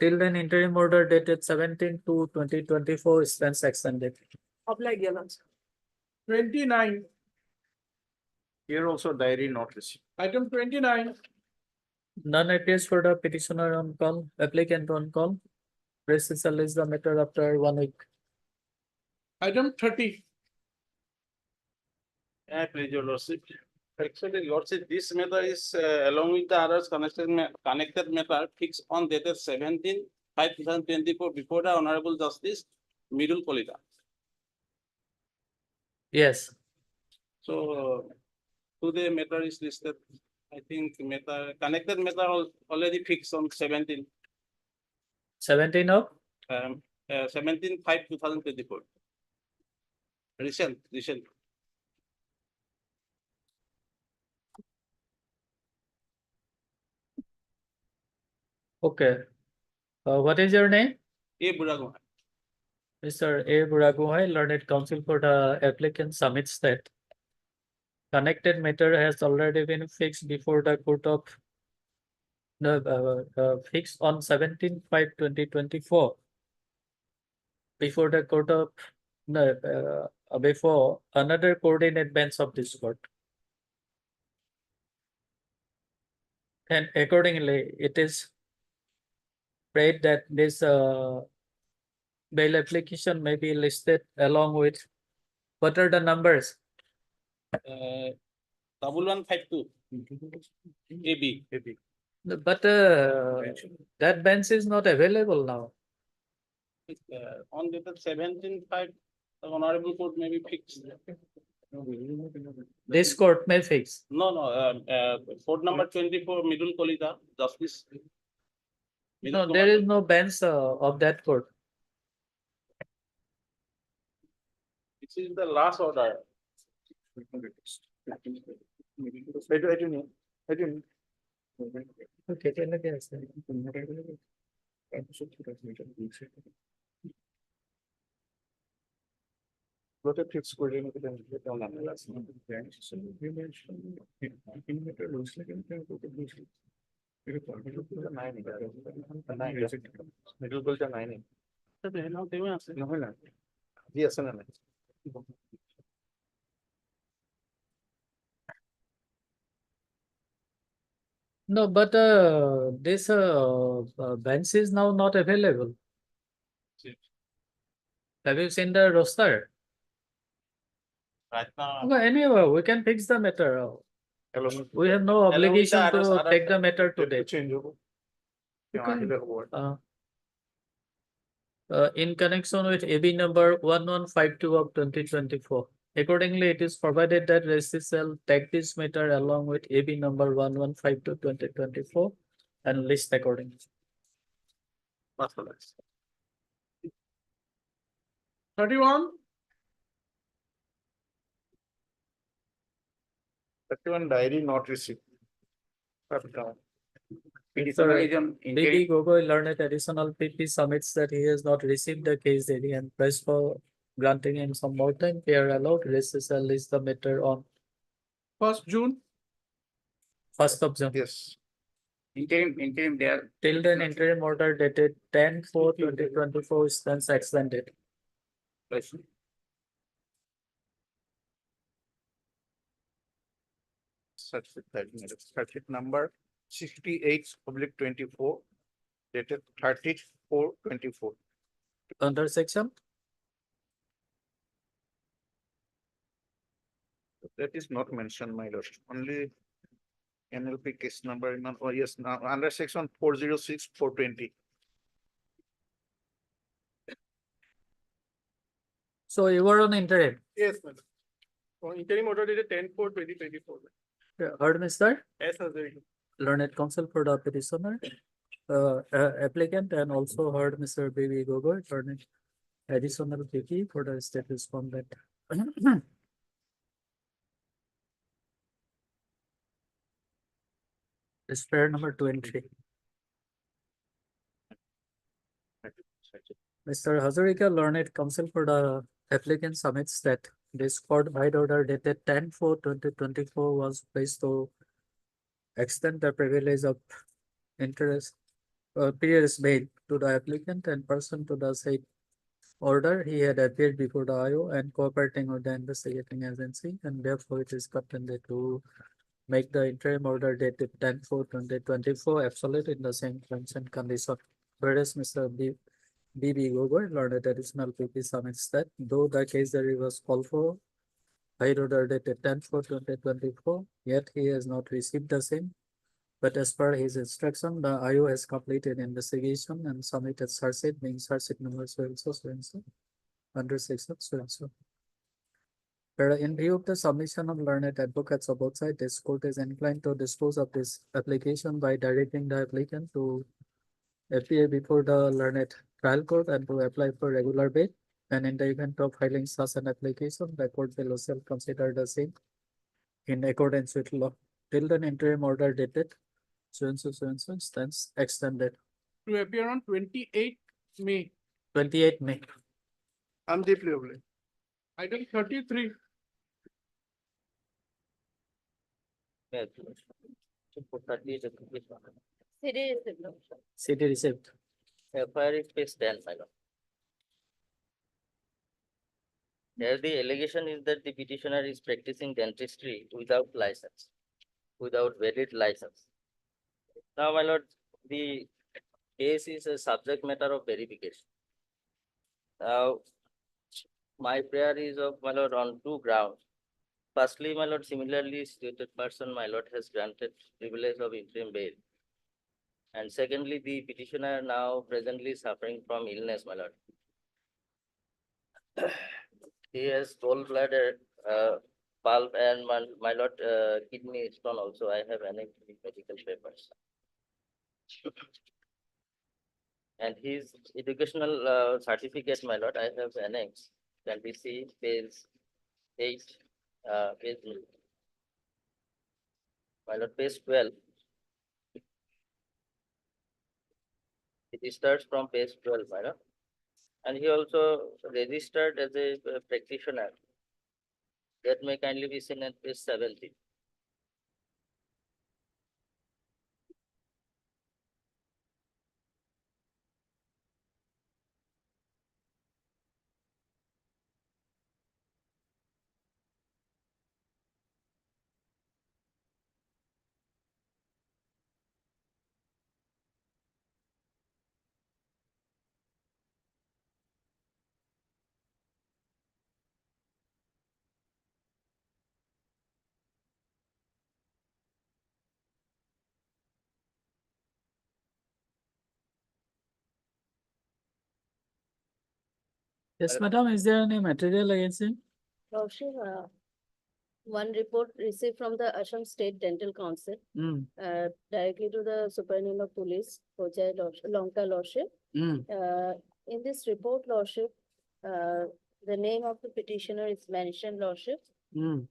till then interim order dated 17/2/2024 stands extended. Oblige, your lordship. 29. Here also diary not received. Item 29. None appears for the petitioner on call, applicant on call. Press shall list the matter after 1 week. Item 30. I please your lordship. Actually, Lordship, this matter is along with the others connected matter fixed on dated 17/5/2024 before the Honorable Justice Midul Kolita. Yes, So today matter is listed. I think matter connected matter already fixed on 17 17 of 17/5/2024. Recent. okay. What is your name? A Burago. Mr. A. Buragohai, learned counsel for the applicant submits that connected matter has already been fixed before the court of fixed on 17/5/2024 before the court of before another court in advance of this court. And accordingly, it is prayed that this bail application may be listed along with, what are the numbers? 1152 AB. But that bench is not available now. On dated 17/5, the Honorable Court may be fixed. This court may fix. No, court number 24, Midul Kolita, Justice. No, there is no bench of that court. This is the last order. Okay, then again, sir. fix করে নিতে middle গোলটা নাই নেই নহয় না জি আছে না নাই No, but this bench is now not available. Have you seen the roster? Right now. Well, anyway, we can fix the matter. We have no obligation to take the matter today. Change হবে In connection with AB number 1152 of 2024. Accordingly, it is provided that Registry shall take this matter along with AB number 1152 2024 and list accordingly. 31. 31 diary not received. BB Gogoi learned additional PP submits that he has not received the case daily and press for granting him some more time. They are allowed. Registry shall list the matter on 1st June. 1st of June. Yes. Interim there. Till then, interim order dated 10/4/2024 stands extended. Certificate number 68/24 dated 30/4/24. Under section, That is not mentioned, my lord. Only NLP case number, oh yes, now under section 406/420. so you were on interim. Yes, madam. Interim order dated 10/4/2024. Heard, Mr. Yes, sir. Learned counsel for the petitioner, applicant, and also heard Mr. BB Gogoi, learned additional PP for the state respondent. Is prayer number 20. Mr. Hazarika, learned counsel for the applicant submits that this court by order dated 10/4/2024 was placed to extend the privilege of interest periods made to the applicant and person to the said order. He had appeared before the IO and cooperating with the investigating agency, and therefore it is contended to make the interim order dated 10/4/2024 absolute in the same terms and condition. Whereas Mr. BB Gogoi learned additional PP submits that though the case there was called for High order dated 10/4/2024, yet he has not received the same. But as per his instruction, the IO has completed investigation and submitted search sheet being search sheet number so and so under section so and so. In view of the submission of learned advocates of both sides, this court is inclined to dispose of this application by directing the applicant to appear before the learned trial court and to apply for regular bail. And in the event of filing such an application, the court will also consider the same in accordance with law. Till then, interim order dated so and so stands extended. To appear on 28 May. 28 May. I'm deeply obliged. Item 33. Yes. So for 38 application. CD received. FIR is page 10, my lord. Here the allegation is that the petitioner is practicing dentistry without license, without valid license. Now, my lord, the case is a subject matter of verification. Now, my prayer is of, my lord, on two grounds. Firstly, my lord, similarly stated person, my lord, has granted privilege of interim bail. And secondly, the petitioner now presently suffering from illness, my lord. He has gallbladder, bulb and my lord, kidney stone also. I have any medical papers. And his educational certificate, my lord, I have annexed. Can be seen page 8, page, my lord, page 12. It starts from page 12, my lord. And he also registered as a practitioner. That may kindly be seen at page 17. Yes, madam, is there any material against him? Lordship, one report received from the Assam State Dental Council, Mm, directly to the Superintendent of Police, Kojai Longta Lordship. mm, In this report, Lordship, the name of the petitioner is mentioned, Lordship. mm.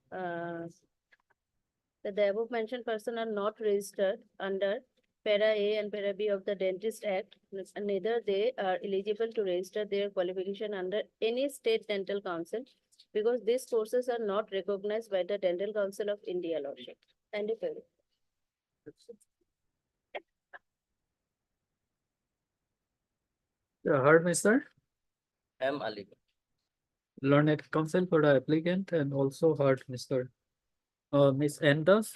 That the above mentioned person are not registered under Para A and Para B of the Dentist Act, and neither they are eligible to register their qualification under any state dental council because these courses are not recognized by the Dental Council of India, Lordship. And if Heard, Mr. M. Ali. Learned counsel for the applicant and also heard Mr. Miss Endas.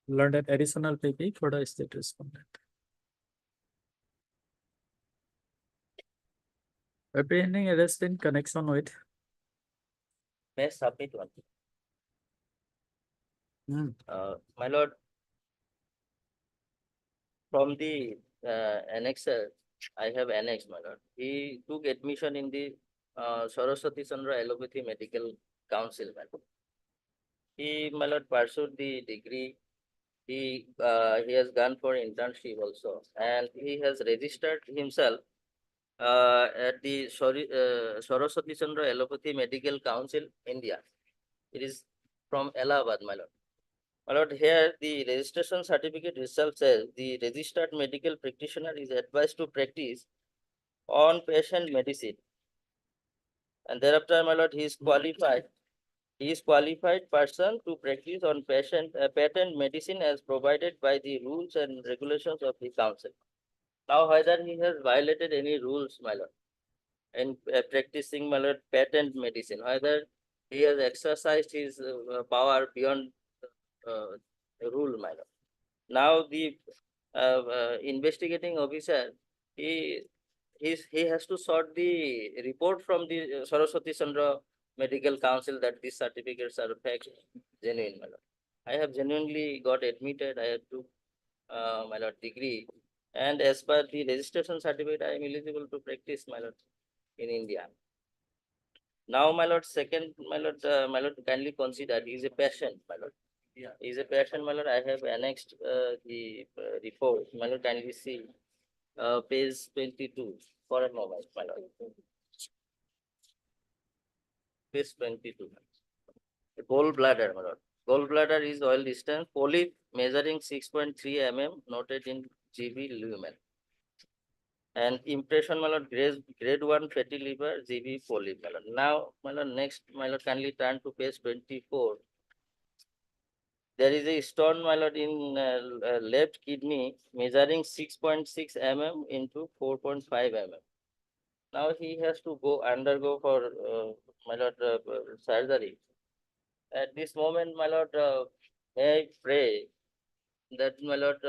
Learned additional PP for the state respondent. Apprehending arrest in connection with. May I submit one? Mm, My lord, from the annexer, I have annexed, my lord. He took admission in the Saraswati Chandra Allopathy Medical Council, my lord. He, my lord, pursued the degree. He has gone for internship also, and he has registered himself at the Saraswati Chandra Allopathy Medical Council, India. It is from Allahabad, my lord. My lord, here the registration certificate itself says the registered medical practitioner is advised to practice on patient medicine. And thereafter, my lord, he is qualified. He is qualified person to practice on patent medicine as provided by the rules and regulations of the council. Now, whether he has violated any rules, my lord, in practicing, my lord, patent medicine, whether he has exercised his power beyond rule, my lord. Now, the investigating officer, he has to sort the report from the Saraswati Chandra medical council that these certificates are fact genuine, my lord. I have genuinely got admitted, I have took, my lord, degree. And as per the registration certificate, I am eligible to practice, my lord, in India. Now, my lord, second, my lord, kindly consider, he is a patient, my lord. Yeah. He is a patient, my lord. I have annexed the report, my lord, kindly see, page 22, for a moment, my lord. Page 22. Gallbladder, my lord. Gallbladder is oil distance, polyp measuring 6.3 mm, noted in GB lumen. And impression, my lord, grade 1 fatty liver, GB polyp, my lord. Now, my lord, next, my lord, kindly turn to page 24. There is a stone, my lord, in left kidney measuring 6.6 mm into 4.5 mm. Now he has to undergo for, my lord, surgery. At this moment, my lord, may I pray that, my lord,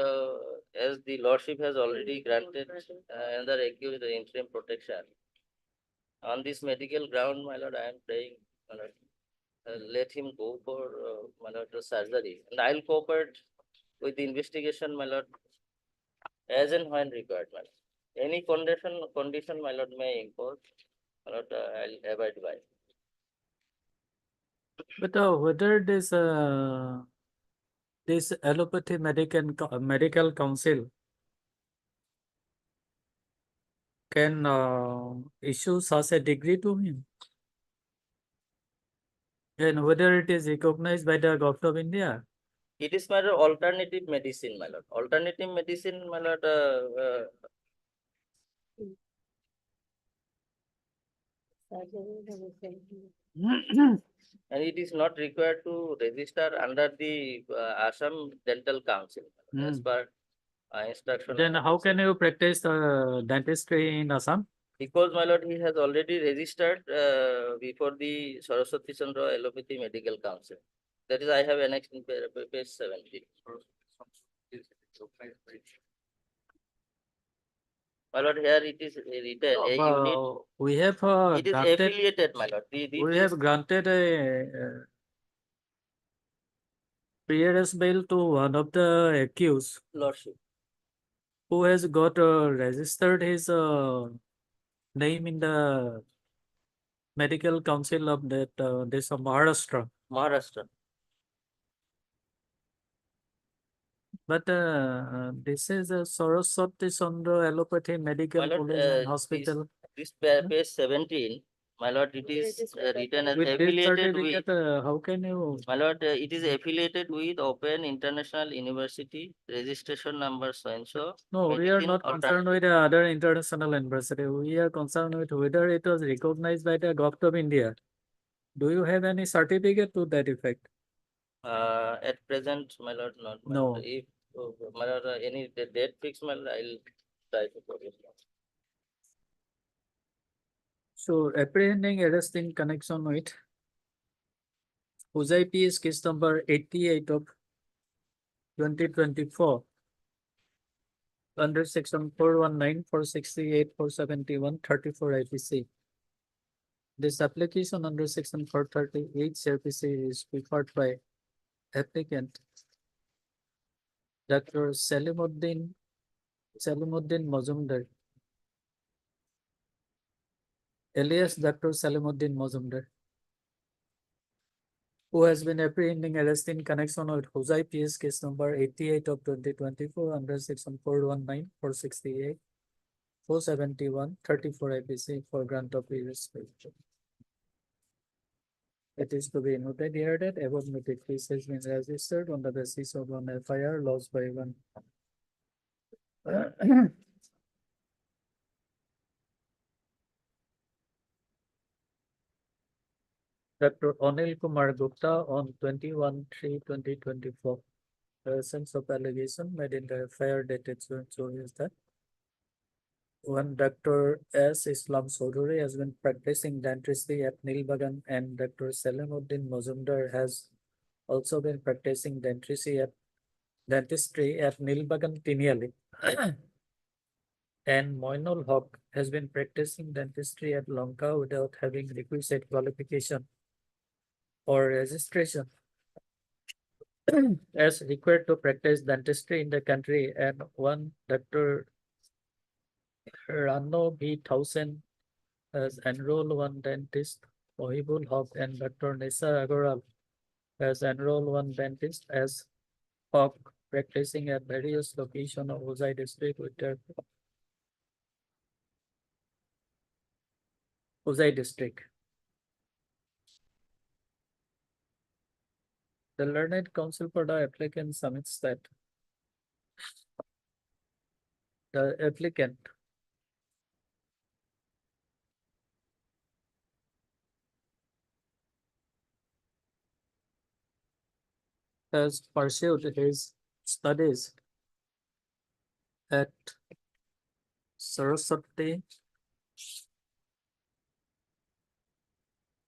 as the lordship has already granted another accused interim protection. On this medical ground, my lord, I am praying, my lord, let him go for, my lord, the surgery. And I'll cooperate with the investigation, my lord, as and when required, my lord. Any condition, my lord, may impose, my lord, I'll abide by. But whether this allopathy medical council can issue such a degree to him, and whether it is recognized by the government of India. It is, my lord, alternative medicine, my lord. Alternative medicine, my lord, and it is not required to register under the Assam Dental Council, as per instruction. Then of how the can you practice dentistry in Assam? Because, my lord, he has already registered before the Saraswati Chandra Allopathy Medical Council. That is, I have annexed in page 17. My lord, here it is written, a unit, We have it is granted, affiliated, my lord. we have granted a pre-arrest bail to one of the accused Lordship. who has got registered his name in the medical council of that this Maharashtra. Maharashtra. But this is a Saraswati Chandra Allopathy Medical My lord, College and Hospital. This page 17, my lord, it is written as With this affiliated with, certificate, how can you? my lord, it is affiliated with Open International University, registration number so and so. No, we are not concerned with other international university. We are concerned with whether it was recognized by the government of India. Do you have any certificate to that effect? At present, my lord, not. My No. lord. If, my lord, any date fixed, my lord, I'll try to produce. So apprehending arrest in connection with Huzai PS case number 88 of 2024 under section 419, 468, 471, 34 IPC. This application under section 438 CRPC is preferred by applicant Dr. Salimuddin Mazumdar, alias Dr. Salimuddin Mazumdar, who has been apprehending arrest in connection with Huzai PS case number 88 of 2024 under section 419, 468, 471, 34 IPC for grant of arrest. It is to be noted here that above noted case has been registered on the basis of one FIR lodged by one Dr. Anil Kumar Gupta on 21/3/2024. The essence of allegation made in the FIR dated so is that one Dr. S. Islam Chaudhary has been practicing dentistry at Nilbagan, and Dr. Salimuddin Mazumdar has also been practicing dentistry at Nilbagan, Tiniali. And Moinul Haq has been practicing dentistry at Lanka without having requisite qualification. or registration as required to practice dentistry in the country, and one Dr. Rano B. Thousand has enrolled one dentist, Mohibul Haq, and Dr. Nisa Agarwal has enrolled one dentist as Haq, practicing at various locations of Hosai district with their Hosai district. The Learned Council for the applicant submits that the applicant has pursued his studies at Saraswati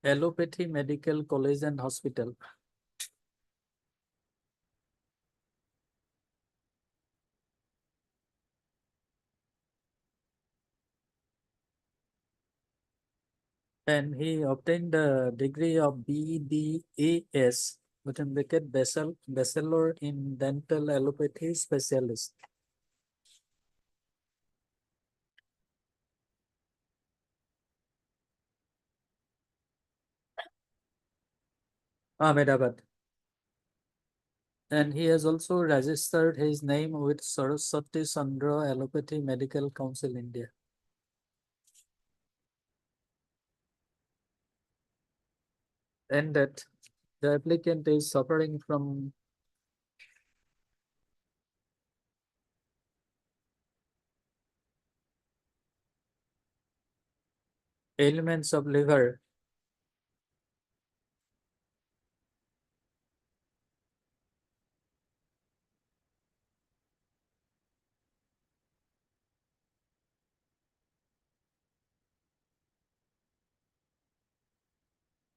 Allopathy Medical College and Hospital. And he obtained the degree of BDAS, within bracket Bachelor in Dental Allopathy Specialist. Ahmedabad. And he has also registered his name with Saraswati Chandra Allopathy Medical Council India. And that the applicant is suffering from ailments of liver,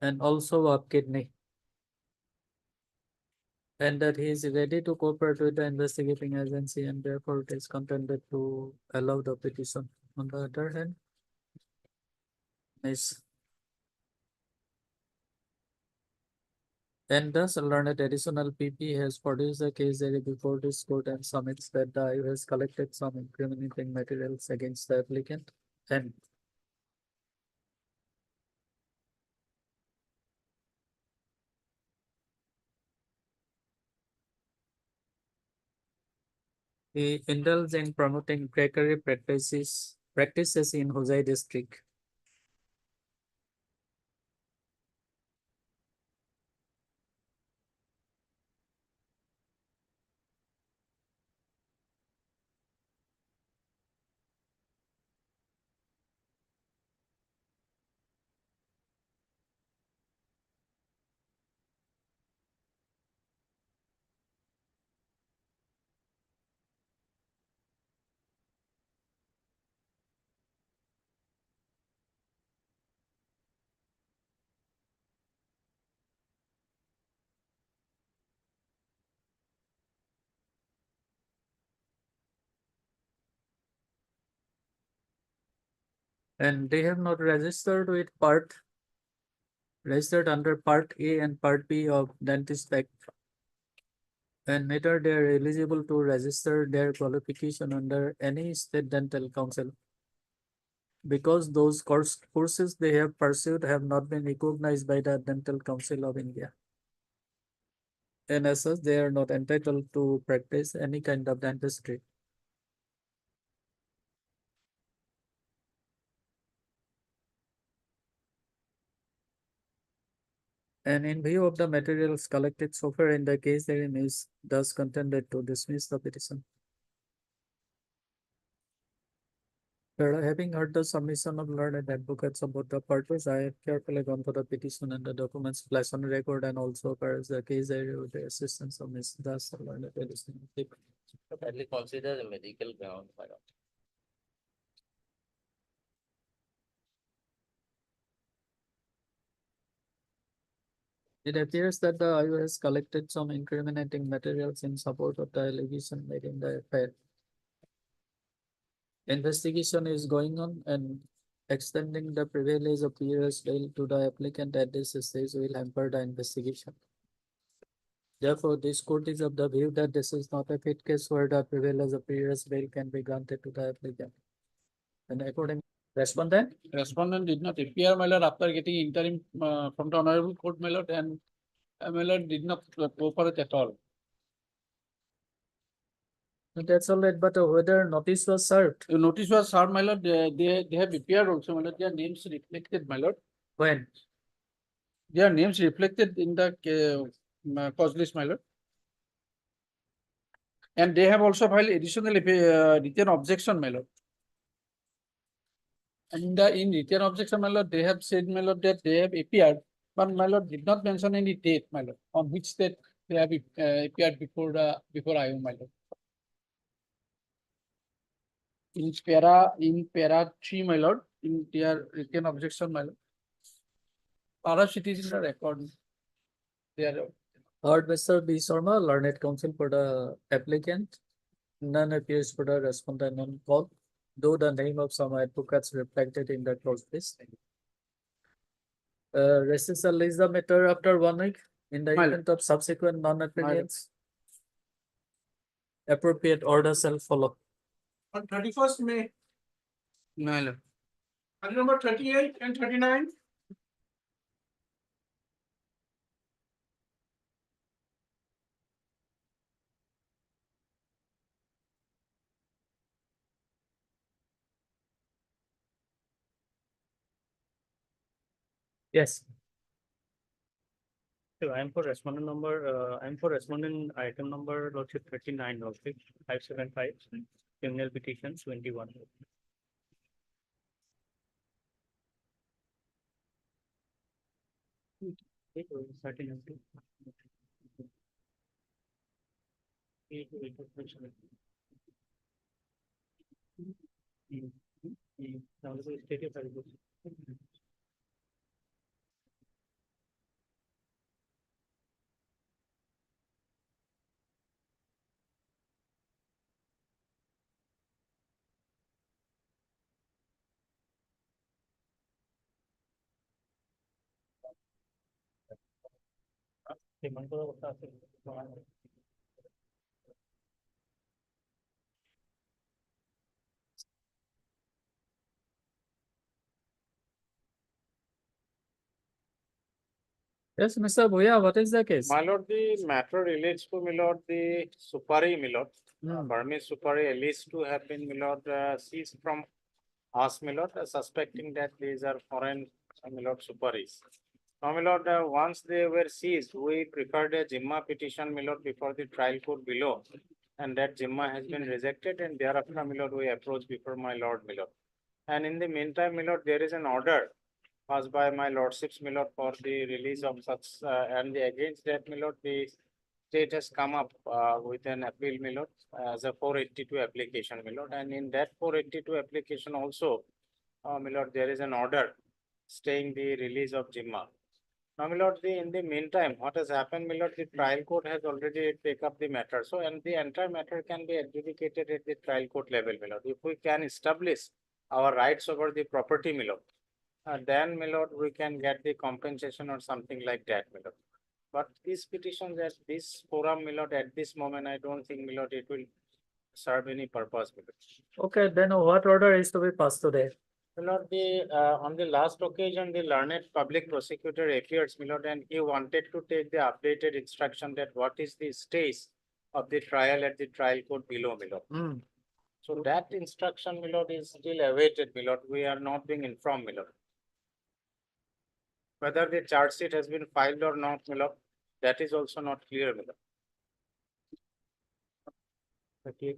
and also of kidney. And that he is ready to cooperate with the investigating agency, and therefore it is contented to allow the petition. On the other hand, is and thus learned additional PP has produced a case diary before this court and submits that the IU has collected some incriminating materials against the applicant, and he indulged in promoting precary practices in Hosai district. And they have not registered under Part A and Part B of Dentist Act. And neither they are eligible to register their qualification under any state dental council, because those courses they have pursued have not been recognized by the Dental Council of India. And as such, they are not entitled to practice any kind of dentistry. And in view of the materials collected so far in the case, therein is thus contended to dismiss the petition. Having heard the submission of learned advocates about the parties, I have carefully gone through the petition and the documents placed on record, and also as the case area with the assistance of Ms. Das, learned medicine. Kindly consider the medical ground, my lord. It appears that the IU has collected some incriminating materials in support of the allegation made in the affair. Investigation is going on, and extending the privilege of POS bail to the applicant at this stage will hamper the investigation. Therefore, this court is of the view that this is not a fit case where the privilege of POS bail can be granted to the applicant. And according respondent, Respondent did not appear, my lord, after getting interim from the honorable court, my lord, and my lord did not cooperate at all. that's all right, but whether notice was served, The notice was served, my lord, they have appeared also, my lord, their names reflected, my lord. when? Their names reflected in the cause list, my lord. And they have also filed additional written objection, my lord. And in written objection, my lord, they have said, my lord, that they have appeared, but my lord did not mention any date, my lord, on which date they have appeared before IO, my lord. In para 3, my lord, in their written objection, my lord. Para it is in the record. There, Heard Mr. B. Sharma, learned counsel for the applicant. None appears for the respondent on call, though the name of some advocates reflected in the close list. Recessal is the matter after 1 week in the My lord. event of subsequent non-appearance. Appropriate order shall follow. On 31st May, my lord. item number 38 and 39. Yes. So I'm for respondent item number lordship 39, lordship 575, criminal petition 21. Yes, Mr. Bhuya, what is the case? My lord, the matter relates to, my lord, the Supari, my lord. Burmese Supari alleged to have been, my lord, seized from us, my lord, suspecting that these are foreign, my lord, Suparis. Now, my lord, once they were seized, we prepared a Jimma petition, my lord, before the trial court below. And that Jimma has been rejected, and thereafter, my lord, we approached before my lord, my lord. And in the meantime, my lord, there is an order passed by my lordships, my lord, for the release of such, and against that, my lord, the state has come up with an appeal, my lord, as a 482 application, my lord. And in that 482 application also, my lord, there is an order staying the release of Jimma. Now, my lord, in the meantime, what has happened, my lord, the trial court has already take up the matter. So, and the entire matter can be adjudicated at the trial court level, my lord. If we can establish our rights over the property, my lord, then, my lord, we can get the compensation or something like that, my lord. But these petitions at this forum, my lord, at this moment, I don't think, my lord, it will serve any purpose, my lord. Okay, then what order is to be passed today? My lord, on the last occasion, the learned public prosecutor appears, my lord, and he wanted to take the updated instruction that what is the stage of the trial at the trial court below, my lord. So that instruction, my lord, is still awaited, my lord. We are not being informed, my lord. Whether the charge sheet has been filed or not, my lord, that is also not clear, my lord. Okay.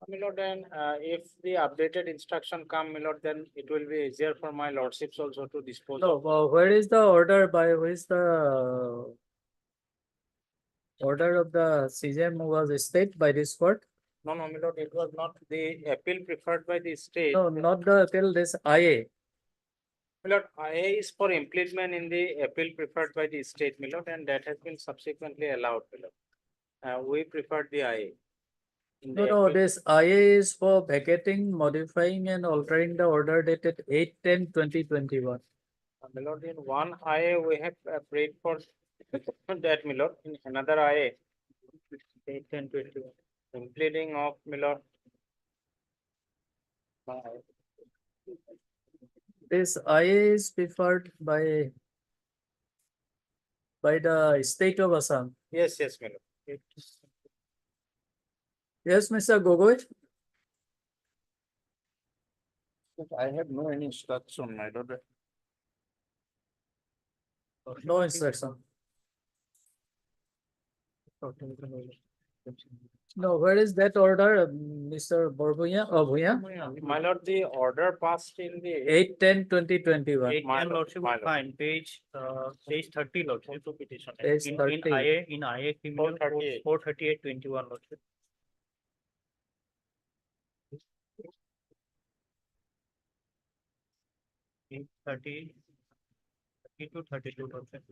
My lord, then if the updated instruction come, my lord, then it will be easier for my lordships also to dispose No, of. where is the order by which the order of the CJM was stayed by this court? No, my lord, it was not the appeal preferred by the state. No, not the appeal, this IA. My lord, IA is for implement in the appeal preferred by the state, my lord, and that has been subsequently allowed, my lord. We preferred the IA. in No, the no, April- this IA is for vacating, modifying and altering the order dated 8/10/2021. My lord, in one IA, we have prayed for that, my lord, in another IA. 8/10/21, including of, my lord. This IA is preferred by the state of Assam. Yes, yes, my lord. Yes, Mr. Gogoi? I have no any instruction, my lord. No instruction. No, where is that order, Mr. Borbuya? Oh, Bhuya? My lord, the order passed in the 8/10/2021. Eight My ten lord, lordship, my lord. fine, page 30 lordship. Page In 30. IA criminal 438. 438/21 lordship. Page 30 to 32 lordship.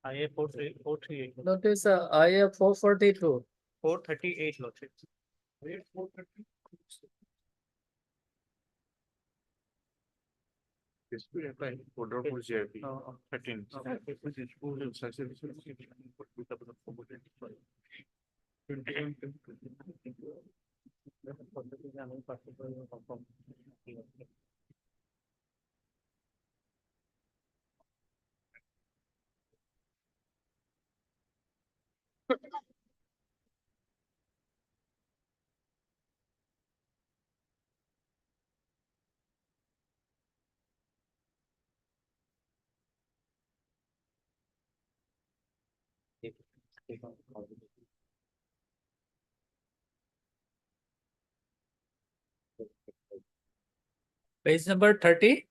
IA 438. Notice IA 442. 438 lordship. Order for GIP. Uh, 13. Page number 30.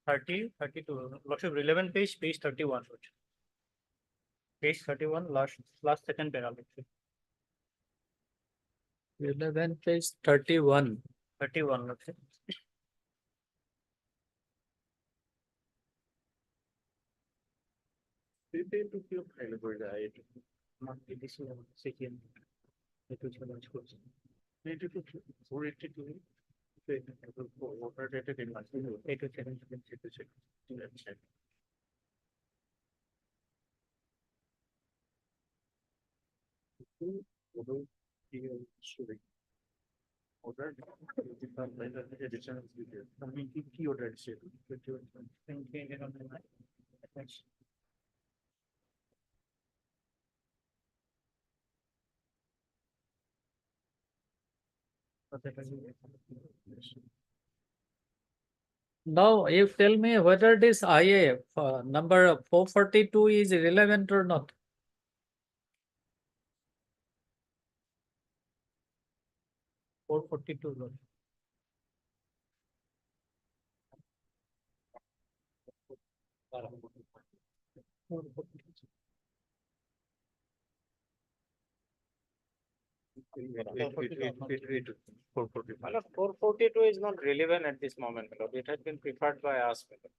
30, 32, lordship, relevant page, page 31, lordship. Page 31, last second paragraph. 11 page 31. 31, lordship. Not this one, second. It was a much closer. 482. Order dated in. 827. Order. Edition. Key order. Now you tell me whether this IA number 442 is relevant or not. Four 42, lord. My lord, 442 is not relevant at this moment, my lord. It has been preferred by us, my lord.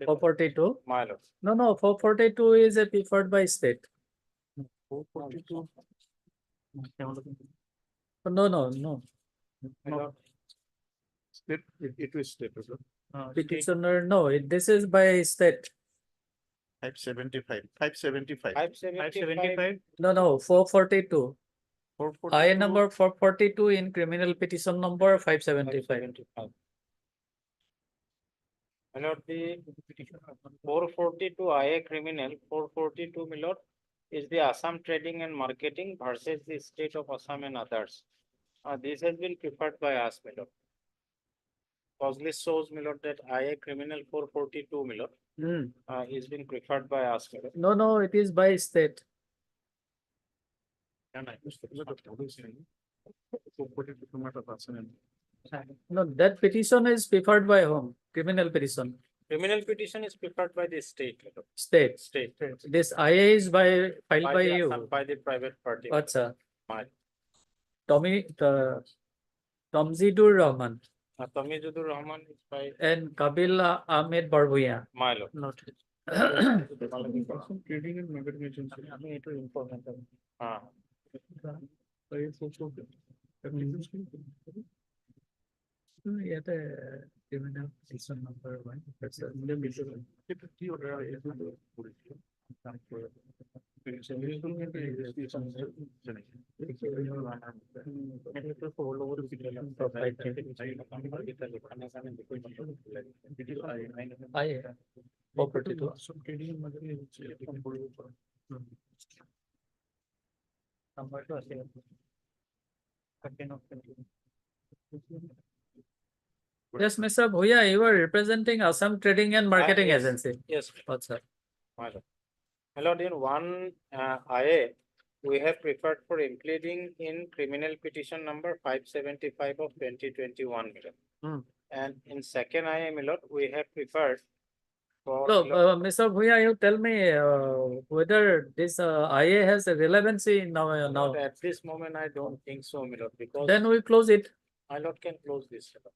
442. My lord. No, 442 is preferred by state. 442. No. My lord. State, it was state. Petitioner, no, this is by state. 575. 575. 575. No, 442. 442. IA number 442 in criminal petition number 575. My lord, the 442 IA criminal, 442, my lord, is the Assam Trading and Marketing versus the state of Assam and others. This has been preferred by us, my lord. Cause list shows, my lord, that IA criminal 442, my lord, is being preferred by us, my lord. No, it is by state. No, that petition is preferred by whom? Criminal petition. Criminal petition is preferred by the state, my lord. State. State. This IA is filed by the you. Assam, by the private party. Acha. My. Tomzidur Rahman Tamizudur Rahman is by and Kabil Ahmed Barbuya. my lord. Noted. Trading and marketing agency. আমি এইটো information হ্যাঁ ইয়াতে given a decent number one. That's a million basic. Key order I property to some trading and marketing agency. Number to আছে Second of Yes, Mr. Bhuya, you are representing Assam Trading and Marketing yes. Agency. Yes, What's that? my lord. My lord, in one IA, we have preferred for including in criminal petition number 575 of 2021, my lord. Hmm. And in second IA, my lord, we have preferred for. No, my lord, Mr. Bhuya, you tell me whether this IA has a relevancy now. Not at this moment, I don't think so, my lord, because Then we close it. my lord can close this. my lord.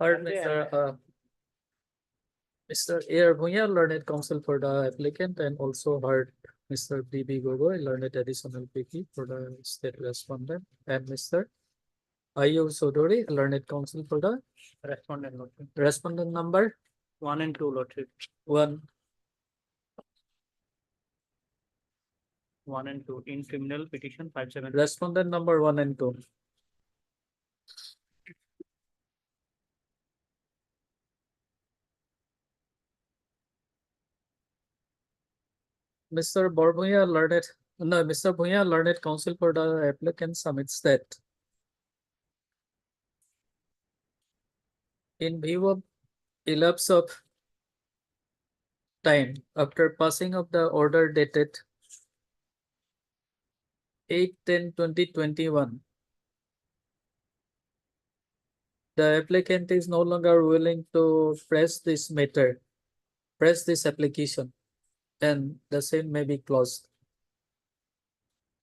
Heard And the Mr. Mr. A.R. Bhuya, learned counsel for the applicant, and also heard Mr. B.B. Gogoi, learned additional PQ for the state respondent, and Mr. Ayu Sodori, learned counsel for the respondent lordship. respondent number 1 and 2 lordship. 1. 1 and 2 in criminal petition 57. Respondent number 1 and 2. Mr. Bhuya learned, no, Mr. Bhuya learned counsel for the applicant submits that in view of elapse of time after passing of the order dated 8/10/2021, the applicant is no longer willing to press this matter, press this application, and the same may be closed.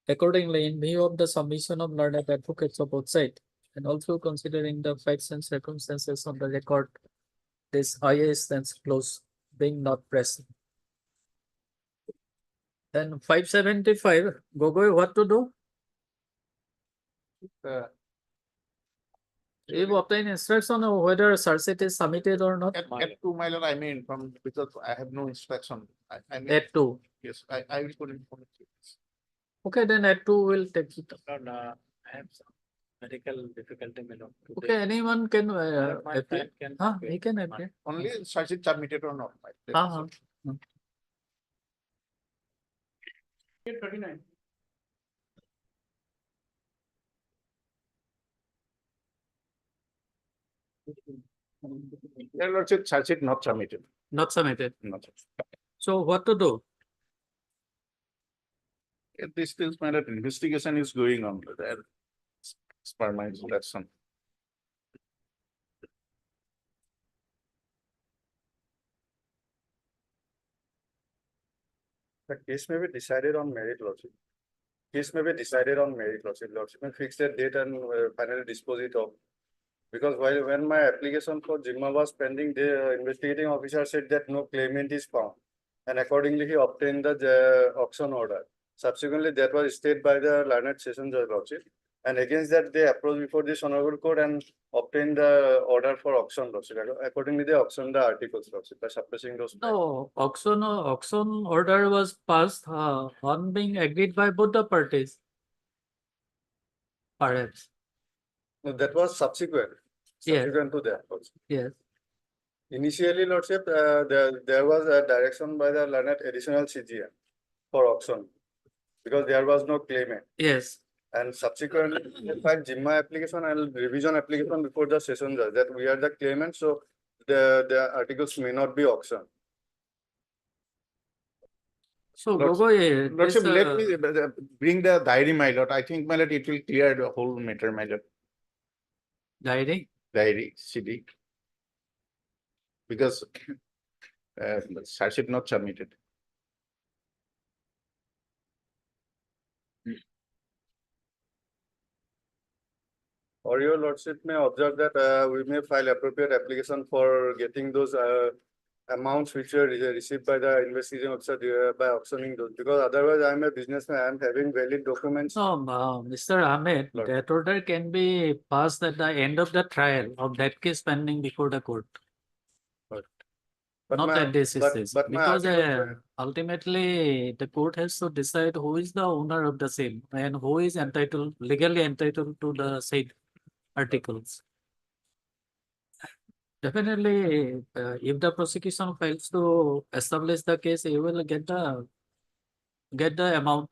Accordingly, in view of the submission of learned advocates of both sides, and also considering the facts and circumstances on the record, this IA stands closed, being not present. Then 575, Gogoi, what to do? If obtain instruction of whether search it is submitted or not. At two mile, I may inform because I have no instruction. I may, At 2. yes, I will put information. Okay, then at 2 will take it up. Lord, I have some medical difficulty, my lord. Okay, today. anyone can Lord, my appear. friend can Huh, appear. he can appear. Only search it submitted or not. Right? That's Uh-huh. all. 39. Your lordship, search it not submitted. Not submitted. Not. So what to do? This is my that investigation is going on. That as per my selection. The case may be decided on merit, lordship. Case may be decided on merit, lordship. Lordship may fix the date and finally dispose it of. Because when my application for Jimma was pending, the investigating officer said that no claimant is found. And accordingly, he obtained the auction order. Subsequently, that was stayed by the learned session judge, lordship. And against that, they approached before this honorable court and obtained the order for auction, lordship. Accordingly, they auctioned the articles, lordship, by suppressing those. No, auction order was passed on being agreed by both the parties. Perhaps. No, that was subsequent. Yes. Subsequent to that, lordship. Yes. Initially, lordship, there was a direction by the learned additional CGM for auction. Because there was no claimant. Yes. And subsequently, in fact, Jimma application and revision application before the session judge that we are the claimant, so the articles may not be auctioned. So Lordship- Gogoi, Lordship, this, let me bring the diary, my lord. I think, my lord, it will clear the whole matter, my lord. diary. Diary, CD. Because search it not submitted. Or your lordship may observe that we may file appropriate application for getting those amounts which were received by the investigating officer by auctioning those, because otherwise I am a businessman, I am having valid documents. No, Mr. Ahmed, Lord. that order can be passed at the end of the trial of that case pending before the court. But Not my- at this stage, but my because article- ultimately the court has to decide who is the owner of the same and who is entitled, legally entitled to the said articles. Definitely, if the prosecution fails to establish the case, you will get the amount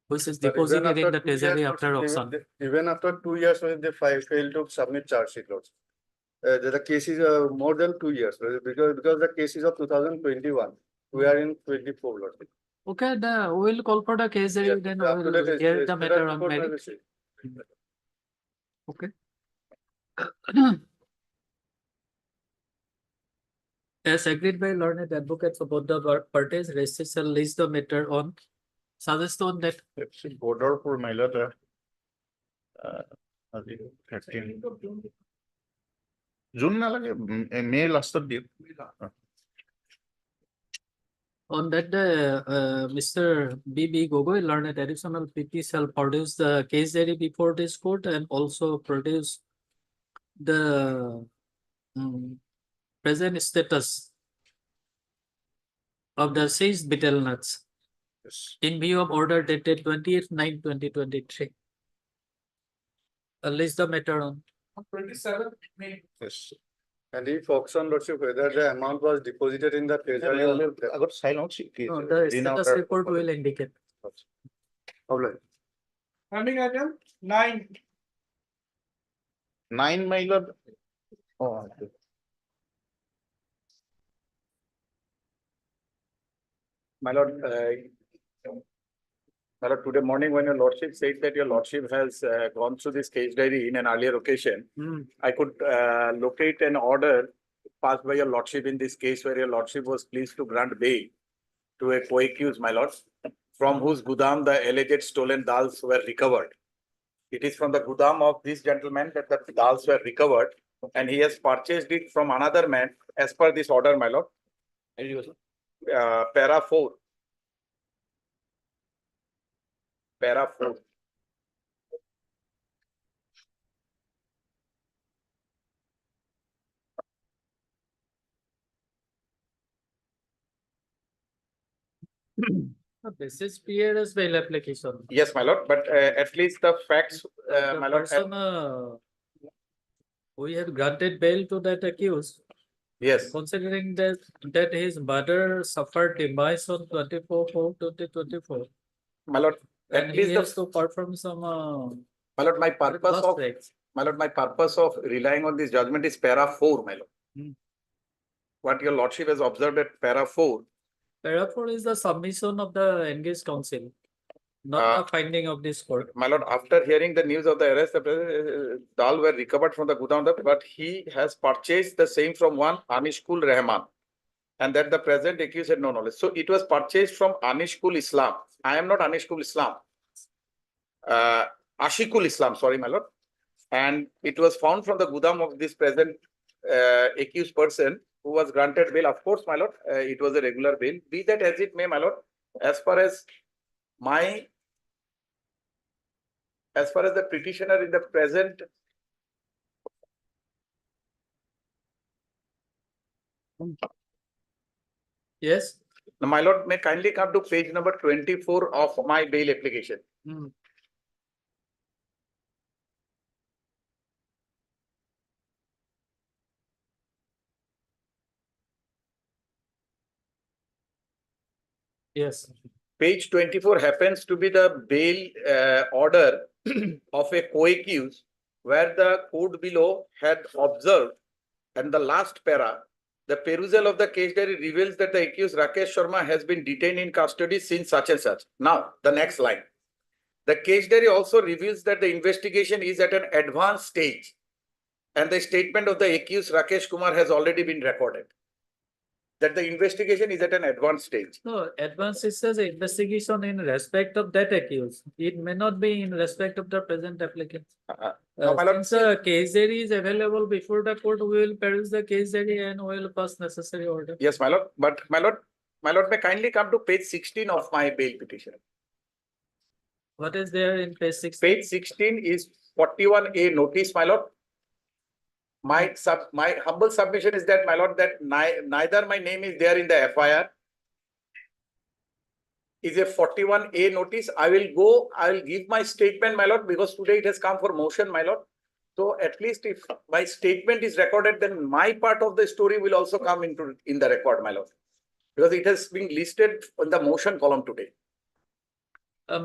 which is But even deposited in after the 2 years, treasury Lord, after auction. even after 2 years, when they fail to submit charge sheet, Lord. The case is more than 2 years, because the case is of 2021. We are in 24, Lord. Okay, we will call for the case, Yes, then up we to will date, hear yes, the that matter on report may be merit. seen. Okay. As agreed by learned advocates of both the parties, registry shall list the matter on suggestion that border for my letter. আজি 13 June নালাগে মে লাষ্টত দিয়ক on that Mr. B.B. Gogoi learned additional PT shall produce the case diary before this court and also produce the present status of the seized betel nuts in view of order dated 28/9/2023. List the matter on 27th May. Yes. And if auction, Lordship, whether the amount was deposited in the treasury or আগত চাই লওঁ No, the status report will indicate. Pending item 9. 9 মাইলত My lord, today morning when your lordship said that your lordship has gone through this case diary in an earlier occasion, I could locate an order passed by your lordship in this case where your lordship was pleased to grant bail to a co-accused, my lord, from whose gudam the alleged stolen dals were recovered. It is from the gudam of this gentleman that the dals were recovered, and he has purchased it from another man as per this order, my lord. Para 4. Para 4. This is PRS bail application. Yes, my lord, but at least the facts, The my lord. person, we have granted bail to that accused, Yes, considering that his mother suffered demise on 24/4/2024. my lord, And at he least has the, to perform some my lord, my purpose loss of, checks. my lord, my purpose of relying on this judgment is para 4, my lord. Hmm. What your lordship has observed at para 4. Para 4 is the submission of the engaged counsel, not the finding of this court. My lord, after hearing the news of the arrest, the dal were recovered from the Gudam, but he has purchased the same from one Anishkul Rahman. And that the present accused had no knowledge. So it was purchased from Anishkul Islam. I am not Anishkul Islam. Ashikul Islam, sorry, my lord. And it was found from the Gudam of this present accused person who was granted bail. Of course, my lord, it was a regular bail. Be that as it may, my lord, as far as the petitioner in the present. Yes. Now, my lord, may kindly come to page number 24 of my bail application. Yes. Page 24 happens to be the bail order of a co-accused where the court below had observed, and the last para, the perusal of the case diary reveals that the accused Rakesh Sharma has been detained in custody since such and such. Now, the next line. The case diary also reveals that the investigation is at an advanced stage and the statement of the accused Rakesh Kumar has already been recorded. that the investigation is at an advanced stage. No, advance is says investigation in respect of that accused. It may not be in respect of the present applicant. No, my lord, Since a case diary is available before the court, we will peruse the case diary and we will pass necessary order. yes, my lord, but my lord may kindly come to page 16 of my bail petition. What is there in page 6? Page 16 is 41A notice, my lord. My humble submission is that, my lord, that neither my name is there in the FIR. Is a 41A notice. I will give my statement, my lord, because today it has come for motion, my lord. So at least if my statement is recorded, then my part of the story will also come in the record, my lord. Because it has been listed on the motion column today.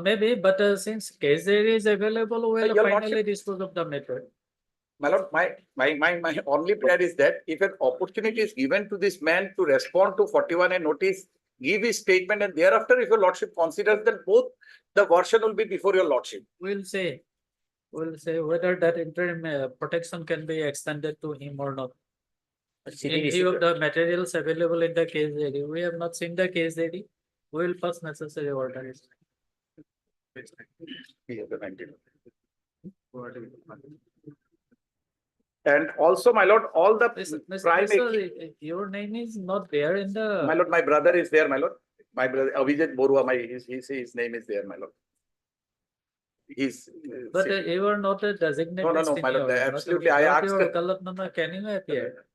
Maybe, but since case diary is available, we will Your finally lordship- dispose of the matter. My lord, my only prayer is that if an opportunity is given to this man to respond to 41A notice, give his statement, and thereafter, if your lordship considers, then both the version will be before your lordship. We'll say whether that interim protection can be extended to him or not. In view of the materials available in the case diary, we have not seen the case diary. We will pass necessary orders. And also, my lord, all the prime, Your name is not there in the. my lord, my brother is there, my lord. My brother, Abhijit Borua, his name is there, my lord. He's. But you are not a designated. No, my lord, senior. absolutely, I Without asked your him. Kalatnama, can you appear?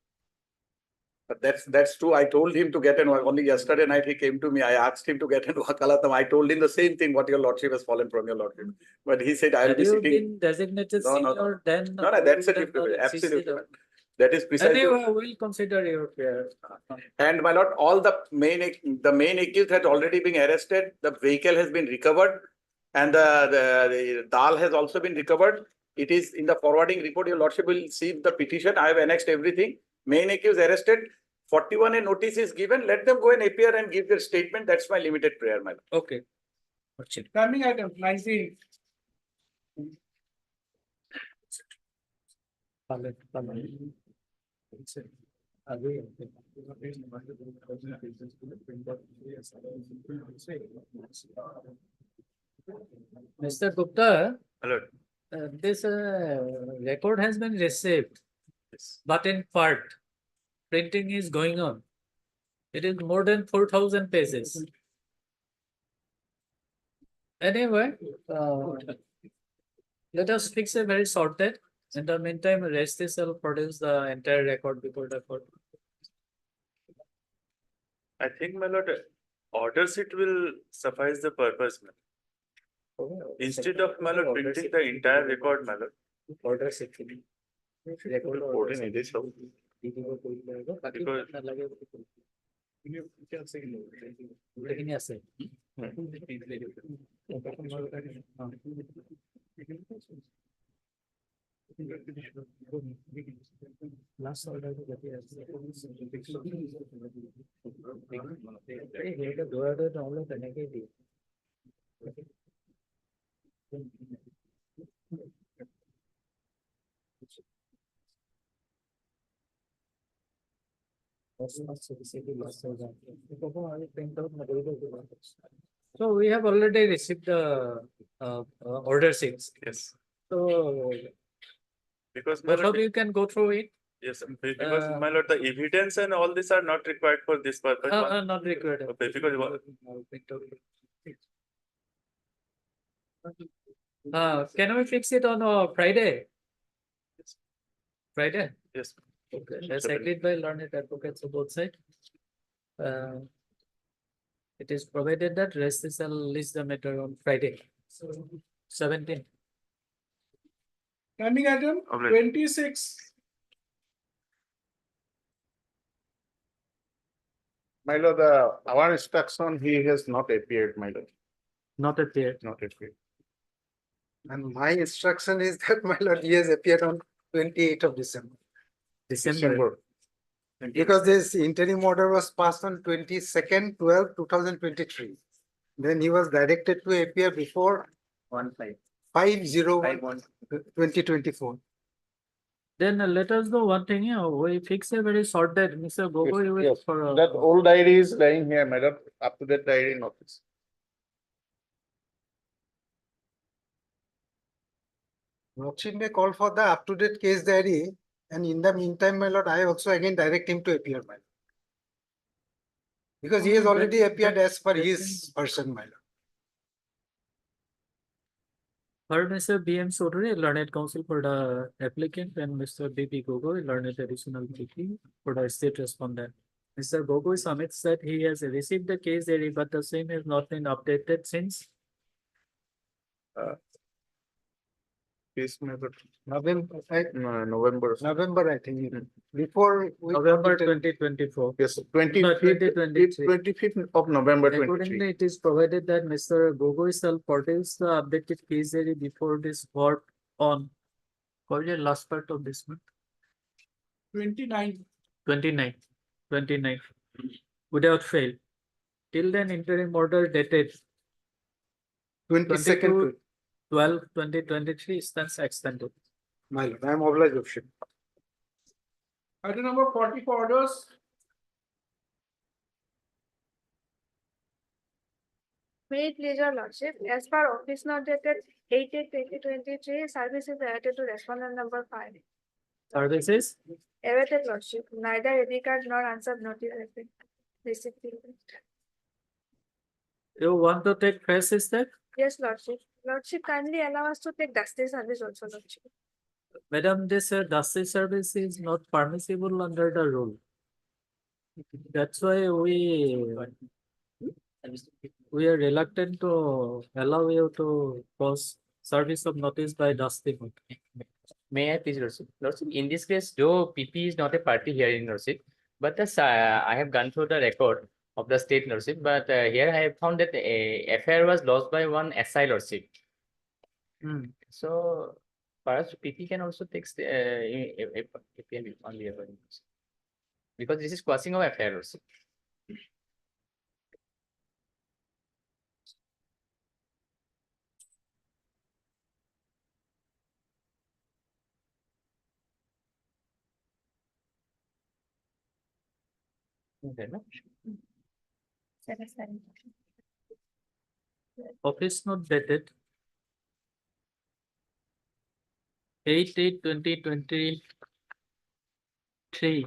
But that's true. I told him to get in. Only yesterday night he came to me. I asked him to get into Wakalatam. I told him the same thing, what your lordship has fallen from your lordship. But he said, I'll Had be you sitting. been designated No, no, senior, then. No, that's we would have it. not Absolutely. insisted. That is precisely. Anyway, we'll consider your prayer. And my lord, all the main accused had already been arrested. The vehicle has been recovered, and the dal has also been recovered. It is in the forwarding report. Your lordship will see the petition. I have annexed everything. Main accused arrested. 41A notice is given. Let them go and appear and give their statement. That's my limited prayer, my lord. Okay. Coming item 19. Mr. Gupta, Hello. this record has been received, but in part, printing is going on. It is more than 4,000 pages. Anyway, let us fix a very short date. In the meantime, rest is will produce the entire record before the court. I think, my lord, order sheet will suffice the purpose, my lord. Instead of, my lord, printing the entire record, my lord. Order sheet. Record order sheet. এখানে আছে। Last order যেটা আছে। এই এটা দৌড়াতে তাহলে তেনেকে দি। So we have already received the order sheets. Yes. So Because, my both of lord, you can go through it. yes, because, my lord, the evidence and all this are not required for this purpose. Not required. Okay, because Can we fix it on Friday? Friday? yes. Okay, that's agreed by learned advocates of both sides. It is provided that rest shall list the matter on Friday. 17. Coming item Alright. 26. My lord, our instruction, he has not appeared, my lord. Not appeared. Not appeared. And my instruction is that, my lord, he has appeared on 28th of December. December. Because this interim order was passed on 22nd, 12, 2023. Then he was directed to appear before 5/0/2024. Then let us do one thing, we fix a very short date, Mr. Gogoi will Yes, for. that old diary is lying here, my lord, up to date diary in office. Lordship may call for the up-to-date case diary, and in the meantime, my lord, I also again direct him to appear, my lord. Because he has Oh, already that- appeared as per that his means- person, my lord. For Mr. B.M. Sodri, learned counsel for the applicant, and Mr. B.B. Gogoi, learned additional VP for the state respondent. Mr. Gogoi submits that he has received the case diary, but the same has not been updated since. Case method, November, November. I think, before. we November audited- 2024. Yes, No, 25th 2023. of November Accordingly, 23. it is provided that Mr. Gogoi shall produce the updated case diary before this vote on. What is the last part of this month? 29. 29, without fail. Till then, interim order dated 22nd, 22/12/2023 stands extended. my lord, I am obliged, Lordship. Item number 40 for orders. May it please your lordship, as per office note dated 8/8/2023, service is added to respondent number 5. Services, Awaited lordship, neither ID card nor answered notice has been received. you want to take fresh step? Yes, lordship. Lordship, kindly allow us to take dusty service also, lordship. Madam, this dusty service is not permissible under the rule. That's why we are reluctant to allow you to post service of notice by dusting. May I please, Lordship? Lordship, in this case, though PP is not a party here in Lordship, but I have gone through the record of the state Lordship, but here I have found that a FIR was lost by one SI Lordship. So perhaps PP can also take APM on the other. Because this is crossing of FIR Lordship. Okay, no? Office note dated 8/8/2023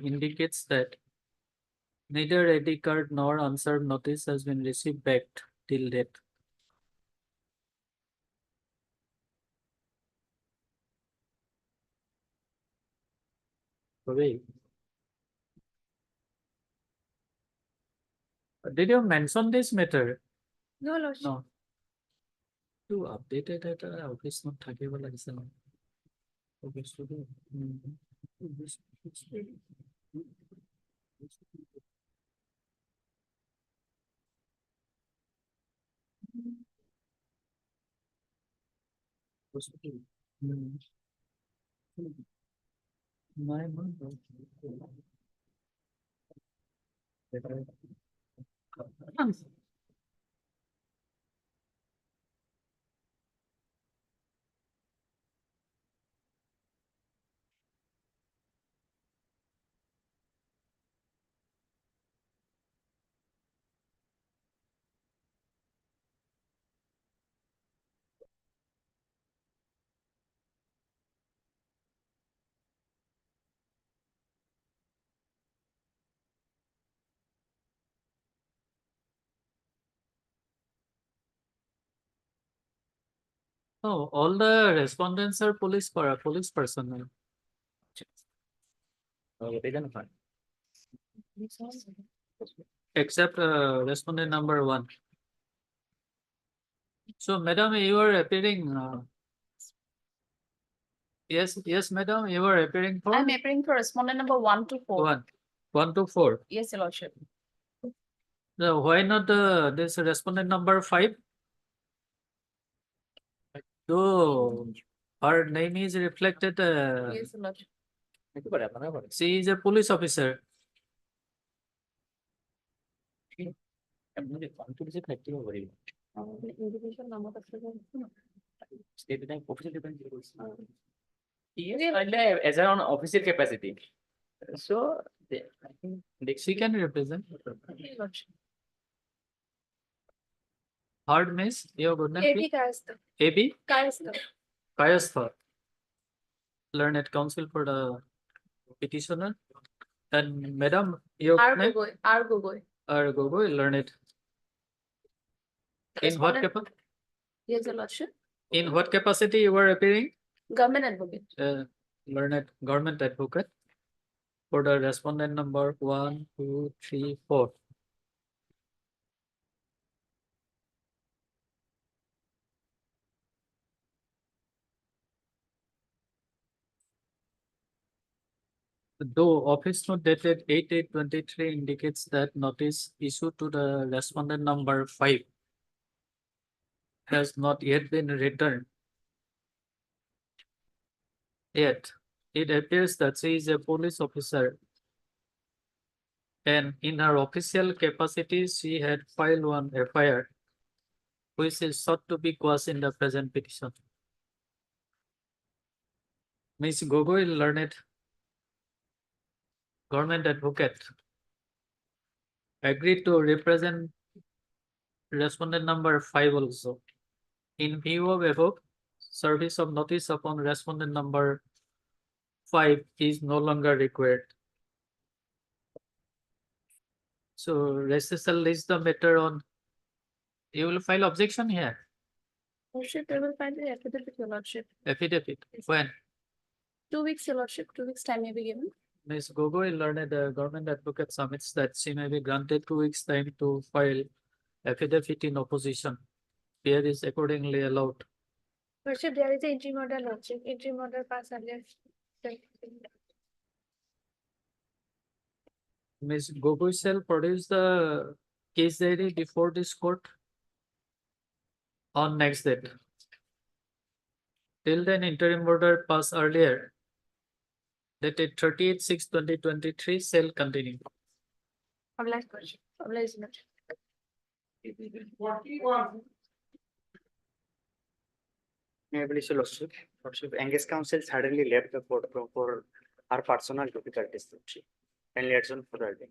indicates that neither ID card nor answered notice has been received back till date. Wait. Did you mention this matter? No, lordship. No. To update it at office not থাকিব লাগিছে ন office to do. Oh, all the respondents are police personnel. Except respondent number 1. So, madam, you are appearing. Yes, madam, you are appearing for I'm appearing for respondent number 1 to 4. 1 to 4. Yes, your lordship. No, why not this respondent number 5? So, her name is reflected. Yes, your lordship. She is a police officer. Individual number of Yes, as an official capacity. So, I think She can represent. Your lordship. Third miss, your good name, AB please. Kayastha. AB Kayastha. Kayastha. Learned counsel for the petitioner. And madam, your R name? Gogoi, R Gogoi. Gogoi, learned. In what Respondent- capacity? Yes, your lordship. In what capacity you were appearing? Government advocate. Learned government advocate for the respondent number 1, 2, 3, 4. Though office note dated 8/8/23 indicates that notice issued to the respondent number 5 has not yet been returned. Yet, it appears that she is a police officer, and in her official capacity, she had filed one FIR, which is sought to be quashed in the present petition. Ms. Gogoi, learned government advocate, agreed to represent respondent number 5 also. In view of above, service of notice upon respondent number 5 is no longer required. So recessal list the matter on. You will file objection here. Lordship, they will find the affidavit, your lordship. Affidavit. When? 2 weeks, your lordship, 2 weeks time may be given. Ms. Gogoi, learned government advocate submits that she may be granted 2 weeks time to file affidavit in opposition. Here is accordingly allowed. Lordship, there is an interim order, Lordship. Interim order passed earlier. Ms. Gogoi shall produce the case diary before this court on next date. Till then, interim order passed earlier, dated 38/6/2023 shall continue. Obliged, Lordship. Obliged, lordship. May I please, your lordship? Lordship, Angus counsel suddenly left the courtroom for our personal difficulties, lordship. Kindly adjourn for the day.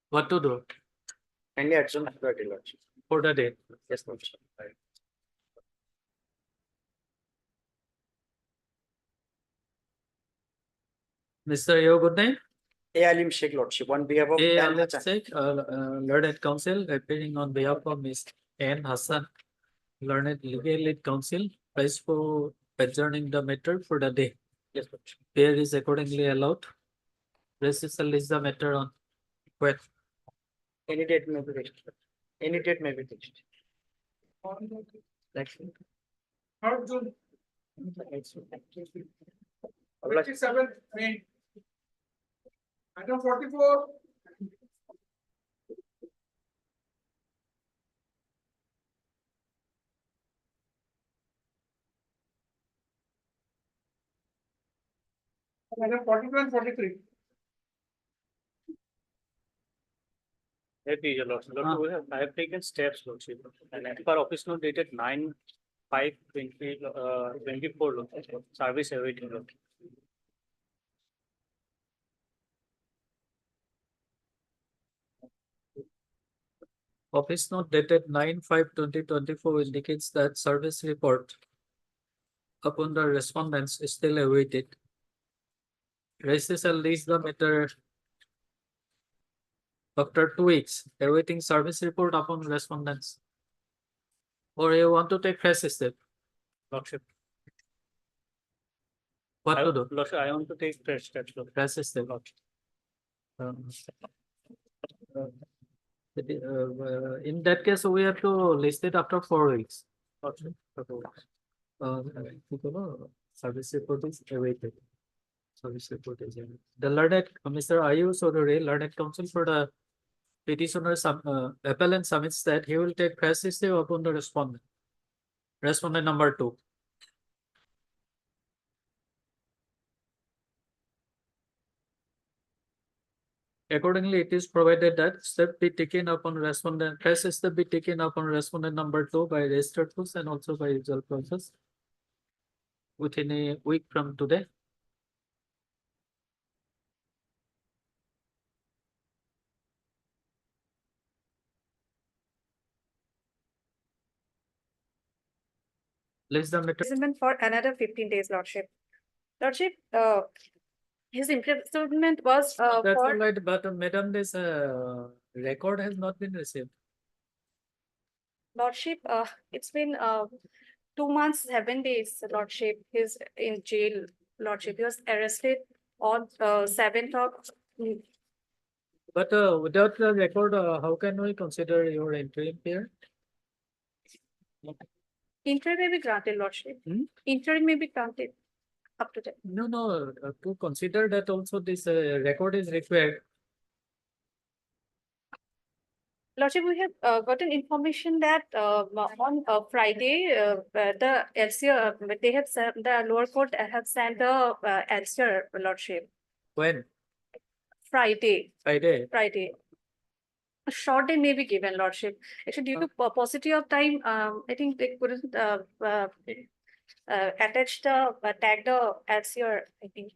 What to do Kindly adjourn for the day, lordship. for the day? Yes, lordship. Mr. Yo, good name. A. Alim Sheikh, lordship, on behalf of. A. Tan Alim Hassan. Sheikh, learned counsel, appearing on behalf of Ms. N. Hassan, learned legal aid counsel, price for adjourning the matter for the day. Yes, lordship. Here is accordingly allowed. Recessal is the matter on. When? Any date may be reached. Any date may be reached. Next week. 3rd June, Obliged. 27th May. Item 44. Item 42 and 43. That is your lordship. Lordship, I have taken steps, lordship, and as per office note dated 9/5/24, lordship, service awaiting, lordship. Office note dated 9/5/2024 indicates that service report upon the respondents is still awaited. Recessal leaves the matter after 2 weeks, awaiting service report upon respondents. Or you want to take fresh step? Lordship. What to do? Lordship, I want to take fresh steps, lordship. Fresh step. In that case, we have to list it after 4 weeks. Lordship. Service report is awaited. Service report is awaited. The learned, Mr. Ayush Sodore, learned counsel for the petitioner, appellant submits that he will take fresh step upon the respondent. Respondent number 2. Accordingly, it is provided that step be taken upon respondent, fresh step be taken upon respondent number 2 by registered post and also by usual process. within a week from today. List the matter. Imprisonment for another 15 days, Lordship. Lordship, his imprisonment was That's all for right, but madam, this record has not been received. Lordship, it's been 2 months, 7 days, Lordship. He's in jail, Lordship. He was arrested on 7th of But without the record, how can we consider your interim period? interim may be granted, Lordship. Interim may be granted up to that. No, to consider that also this record is required. Lordship, we have gotten information that on Friday, the LCR, they have sent, the lower court have sent the LCR, Lordship. When? Friday. Friday. A short day may be given, Lordship. Actually, due to paucity of time, I think they couldn't attach the tag the LCR, I think.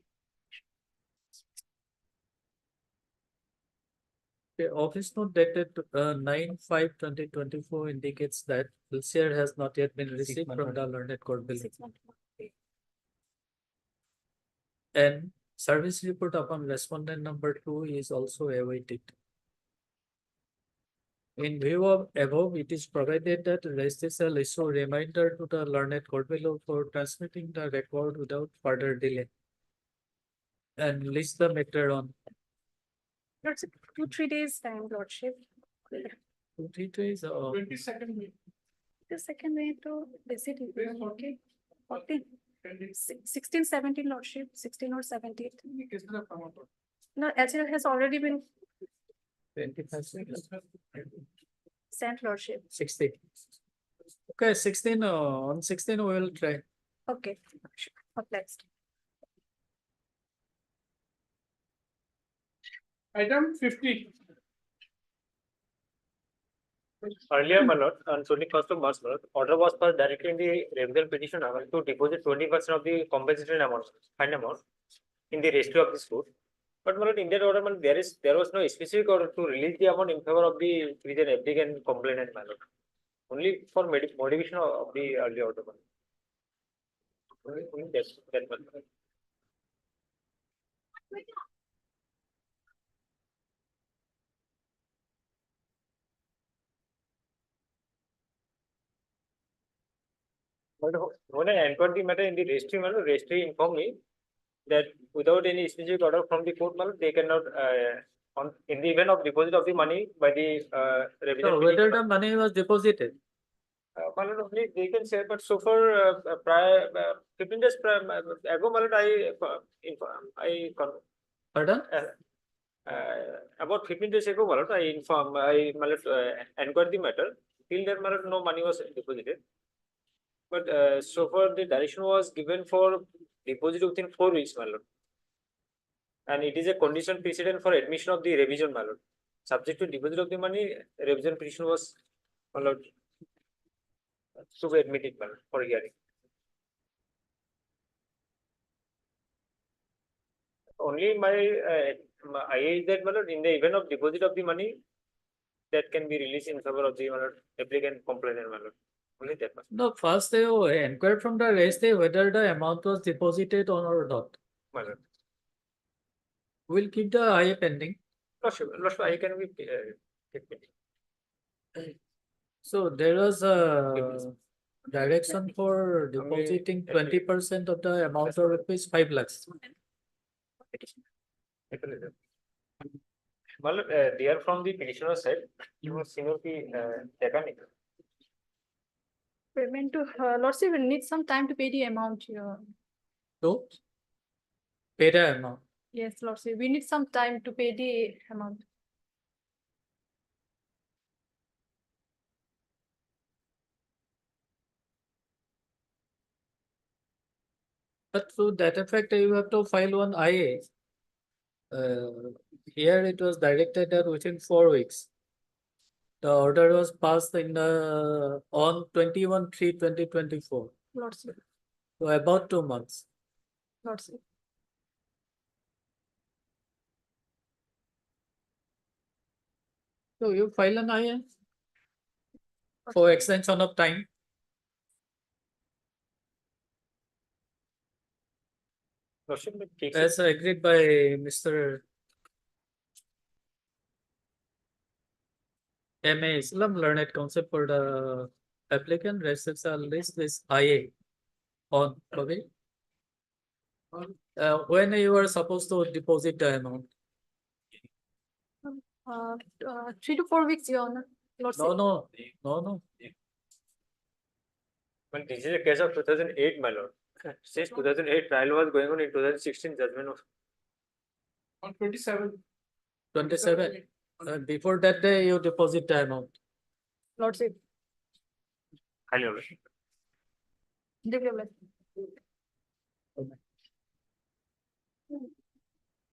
The office note dated 9/5/2024 indicates that LCR has not yet been received from the learned court below. And service report upon respondent number 2 is also awaited. In view of above, it is provided that Registrar shall issue reminder to the learned court below for transmitting the record without further delay. And list the matter on Lordship, 2-3 days time, Lordship. 2-3 days or 22nd May. The second way to visit, okay, 14, 16, 17, Lordship, 16 or 17. No, LCR has already been 25 sent, Lordship. 16. Okay, 16 on 16 we will try. Okay, next. Item 50. Earlier, my lord, on 21st of March, my lord, order was passed directing the revision petitioner to deposit 20% of the compensatory amount, fine amount, in the registry of the school. But my lord, in that order, my lord, there was no specific order to release the amount in favor of the region applicant complainant, my lord. Only for modification of the earlier order, my lord. Only that my lord. But when I entered the matter in the registry, my lord, registry informed me that without any specific order from the court, my lord, they cannot, in the event of deposit of the money by the revision. So whether the money was deposited? My lord, only they can say, but so far, prior 15 days ago, my lord, Pardon? About 15 days ago, my lord, I inquired the matter. Till then, my lord, no money was deposited. But so far, the direction was given for deposit within 4 weeks, my lord. And it is a condition precedent for admission of the revision, my lord. Subject to deposit of the money, revision petition was, my lord, to be admitted, my lord, for hearing. Only my IA is that, my lord, in the event of deposit of the money, that can be released in favor of the, my lord, applicant complainant, my lord. Only that much. No, first they inquired from the registry whether the amount was deposited or not. My lord. We'll keep the IA pending. Lordship, I can be pending. So there was a direction for depositing 20% of the amount of rupees 5 lakhs. Well, they are from the petitioner side. You must senior the Payment to Lordship will need some time to pay the amount here. So pay the amount. Yes, Lordship, we need some time to pay the amount. But to that effect, you have to file one IA. Here it was directed that within 4 weeks. The order was passed in the on 21/3/2024. Lordship. So about 2 months. Lordship. So you file an IA for extension of time. Lordship, the case As agreed by Mr. MA Islam learned concept for the applicant receives a list this IA on okay. When you are supposed to deposit the amount? 3 to 4 weeks, Your Honor. Lordship. No. Well, this is a case of 2008, my lord. Since 2008, trial was going on in 2016, judgment was. On 27. 27. Before that day, you deposit the amount. Lordship. Highly lordship. Give your blessing.